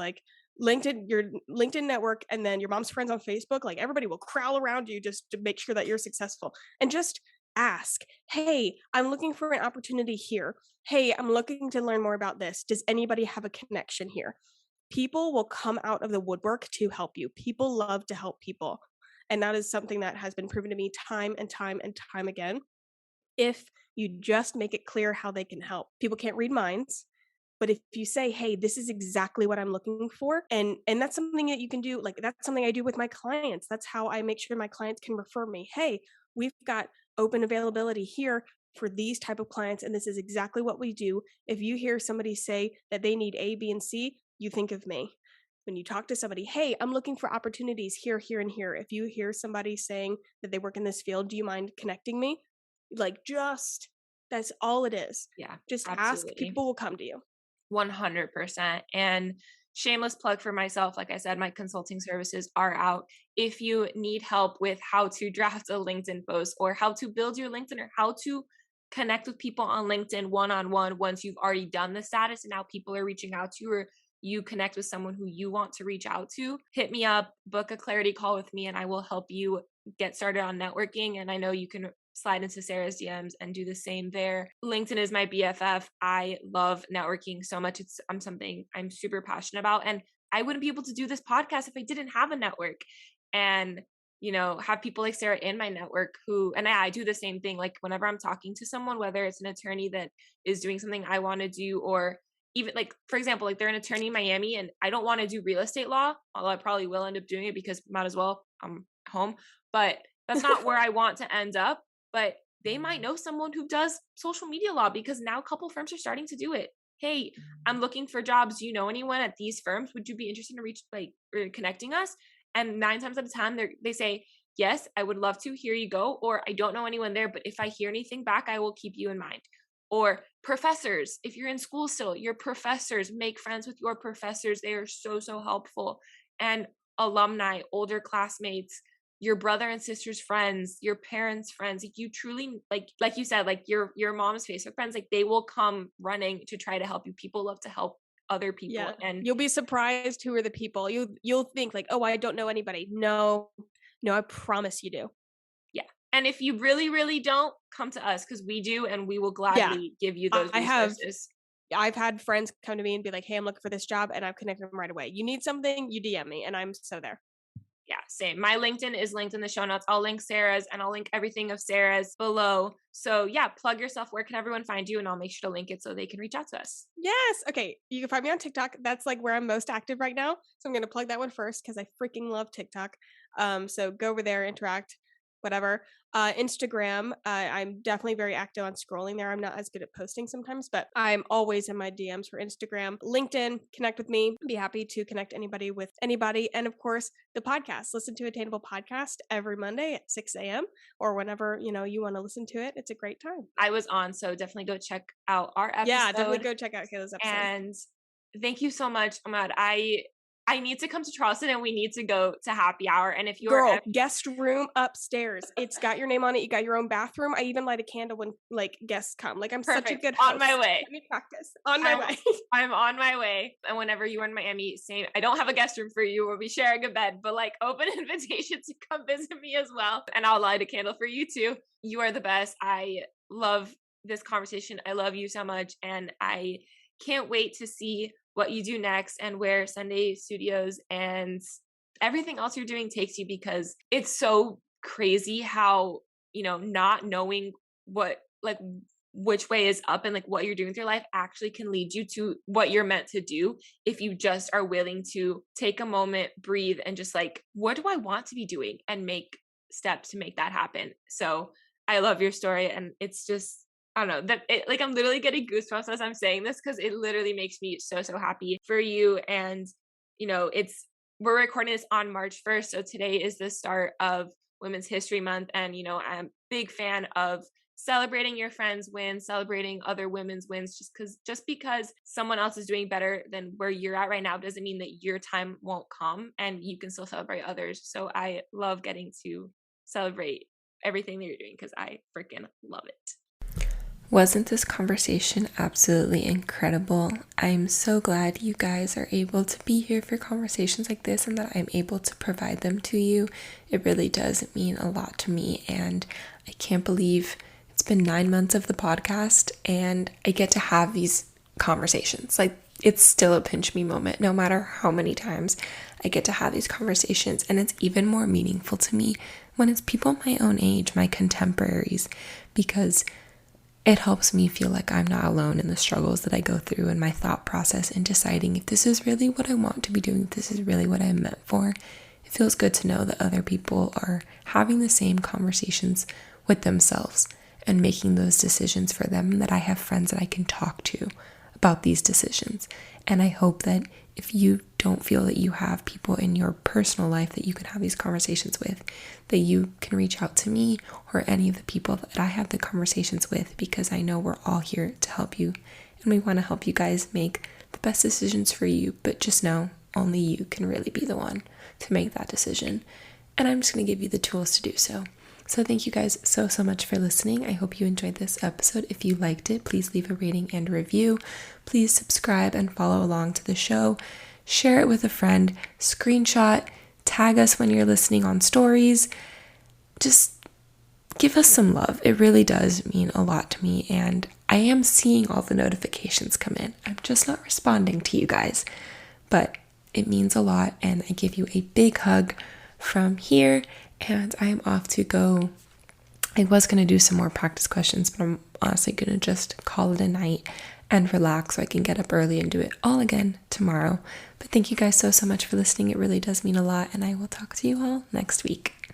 LinkedIn, your LinkedIn network, and then your mom's friends on Facebook, everybody will crowd around you just to make sure that you're successful. And just ask, hey, I'm looking for an opportunity here. Hey, I'm looking to learn more about this. Does anybody have a connection here? People will come out of the woodwork to help you. People love to help people. And that is something that has been proven to me time and time and time again. If you just make it clear how they can help. People can't read minds. But if you say, hey, this is exactly what I'm looking for, and that's something that you can do, that's something I do with my clients. That's how I make sure my clients can refer me. Hey, we've got open availability here for these type of clients, and this is exactly what we do. If you hear somebody say that they need A, B, and C, you think of me. When you talk to somebody, hey, I'm looking for opportunities here, here, and here. If you hear somebody saying that they work in this field, do you mind connecting me? That's all it is.
Yeah.
Just
absolutely.
ask, people will come to you.
100%. And
shameless plug for myself. Like I said, my consulting services are out. If you need help with how to draft a LinkedIn post or how to build your LinkedIn or how to connect with people on LinkedIn one-on-one once you've already done the status and now people are reaching out to you, or you connect with someone who you want to reach out to, hit me up, book a clarity call with me, and I will help you get started on networking. And I know you can slide into Sarah's DMs and do the same there. LinkedIn is my BFF. I love networking so much. It's something I'm super passionate about. And I wouldn't be able to do this podcast if I didn't have a network and, have people like Sarah in my network who, and I do the same thing. Like whenever I'm talking to someone, whether it's an attorney that is doing something I want to do, or even like, for example, like they're an attorney in Miami and I don't want to do real estate law, although I probably will end up doing it because might as well, I'm home, but that's not where I want to end up. But they might know someone who does social media law because now a couple firms are starting to do it. Hey, I'm looking for jobs. Do you know anyone at these firms? Would you be interested in connecting us? And 9 times out of 10, they say, yes, I would love to. Here you go. Or I don't know anyone there, but if I hear anything back, I will keep you in mind. Or professors, if you're in school still, your professors, make friends with your professors. They are so, so helpful. And alumni, older classmates, your brother and sister's friends, your parents' friends, like you truly, like you said, like your mom's Facebook friends, like they will come running to try to help you. People love to help other people.
Yeah.
And
you'll be surprised who are the people. You'll think like, oh, I don't know anybody. No, I promise you do.
yeah. And if you really, really don't, come to us because we do, and we will gladly give you those resources.
I've had friends come to me and be like, hey, I'm looking for this job, and I've connected them right away. You need something, you DM me, and I'm so there.
Yeah, same. My LinkedIn is linked in the show notes. I'll link Sarah's and I'll link everything of Sarah's below. So yeah, plug yourself. Where can everyone find you? And I'll make sure to link it so they can reach out to us.
Yes. Okay. You can find me on TikTok. That's like where I'm most active right now. So I'm going to plug that one first because I freaking love TikTok. So go over there, interact, whatever. Instagram, I'm definitely very active on scrolling there. I'm not as good at posting sometimes, but I'm always in my DMs for Instagram. LinkedIn, connect with me. Be happy to connect anybody with anybody. And of course, the podcast. Listen to Attainable Podcast every Monday at 6 a.m. or whenever, you want to listen to it. It's a great time.
I was on, so definitely go check out our episode.
Yeah, definitely go check out Kayla's episode.
And thank you so much, Ahmad. I need to come to Charleston and we need to go to happy hour. And if you're
guest room upstairs, it's got your name on it. You got your own bathroom. I even light a candle when guests come. I'm
perfect.
Such a good host.
On my way.
Let me practice. On my way.
I'm on my way. And whenever you are in Miami, same. I don't have a guest room for you. We'll be sharing a bed, but open invitation to come visit me as well. And I'll light a candle for you too. You are the best. I love this conversation. I love you so much. And I can't wait to see what you do next and where Sunday Studios and everything else you're doing takes you, because it's so crazy how, not knowing which way is up and what you're doing with your life actually can lead you to what you're meant to do if you just are willing to take a moment, breathe, and just what do I want to be doing and make steps to make that happen. So I love your story, and it's just, I don't know, that I'm literally getting goosebumps as I'm saying this because it literally makes me so, so happy for you. And, we're recording this on March 1st. So today is the start of Women's History Month. And, I'm a big fan of celebrating your friends' wins, celebrating other women's wins, just because someone else is doing better than where you're at right now doesn't mean that your time won't come and you can still celebrate others. So I love getting to celebrate everything that you're doing because I freaking love it.
Wasn't this conversation absolutely incredible? I'm so glad you guys are able to be here for conversations like this and that I'm able to provide them to you. It really does mean a lot to me, and I can't believe it's been 9 months of the podcast and I get to have these conversations. It's still a pinch me moment, no matter how many times I get to have these conversations, and it's even more meaningful to me when it's people my own age, my contemporaries, because it helps me feel like I'm not alone in the struggles that I go through in my thought process and deciding if this is really what I want to be doing, if this is really what I'm meant for. It feels good to know that other people are having the same conversations with themselves and making those decisions for them, that I have friends that I can talk to about these decisions. And I hope that if you don't feel that you have people in your personal life that you can have these conversations with, that you can reach out to me or any of the people that I have the conversations with, because I know we're all here to help you and we want to help you guys make the best decisions for you, but just know only you can really be the one to make that decision. And I'm just going to give you the tools to do so. So thank you guys so much for listening. I hope you enjoyed this episode. If you liked it, please leave a rating and review. Please subscribe and follow along to the show. Share it with a friend. Screenshot. Tag us when you're listening on stories. Just give us some love. It really does mean a lot to me. And I am seeing all the notifications come in. I'm just not responding to you guys. But it means a lot. And I give you a big hug from here. And I am off to go. I was going to do some more practice questions, but I'm honestly going to just call it a night and relax so I can get up early and do it all again tomorrow. But thank you guys so much for listening. It really does mean a lot, and I will talk to you all next week.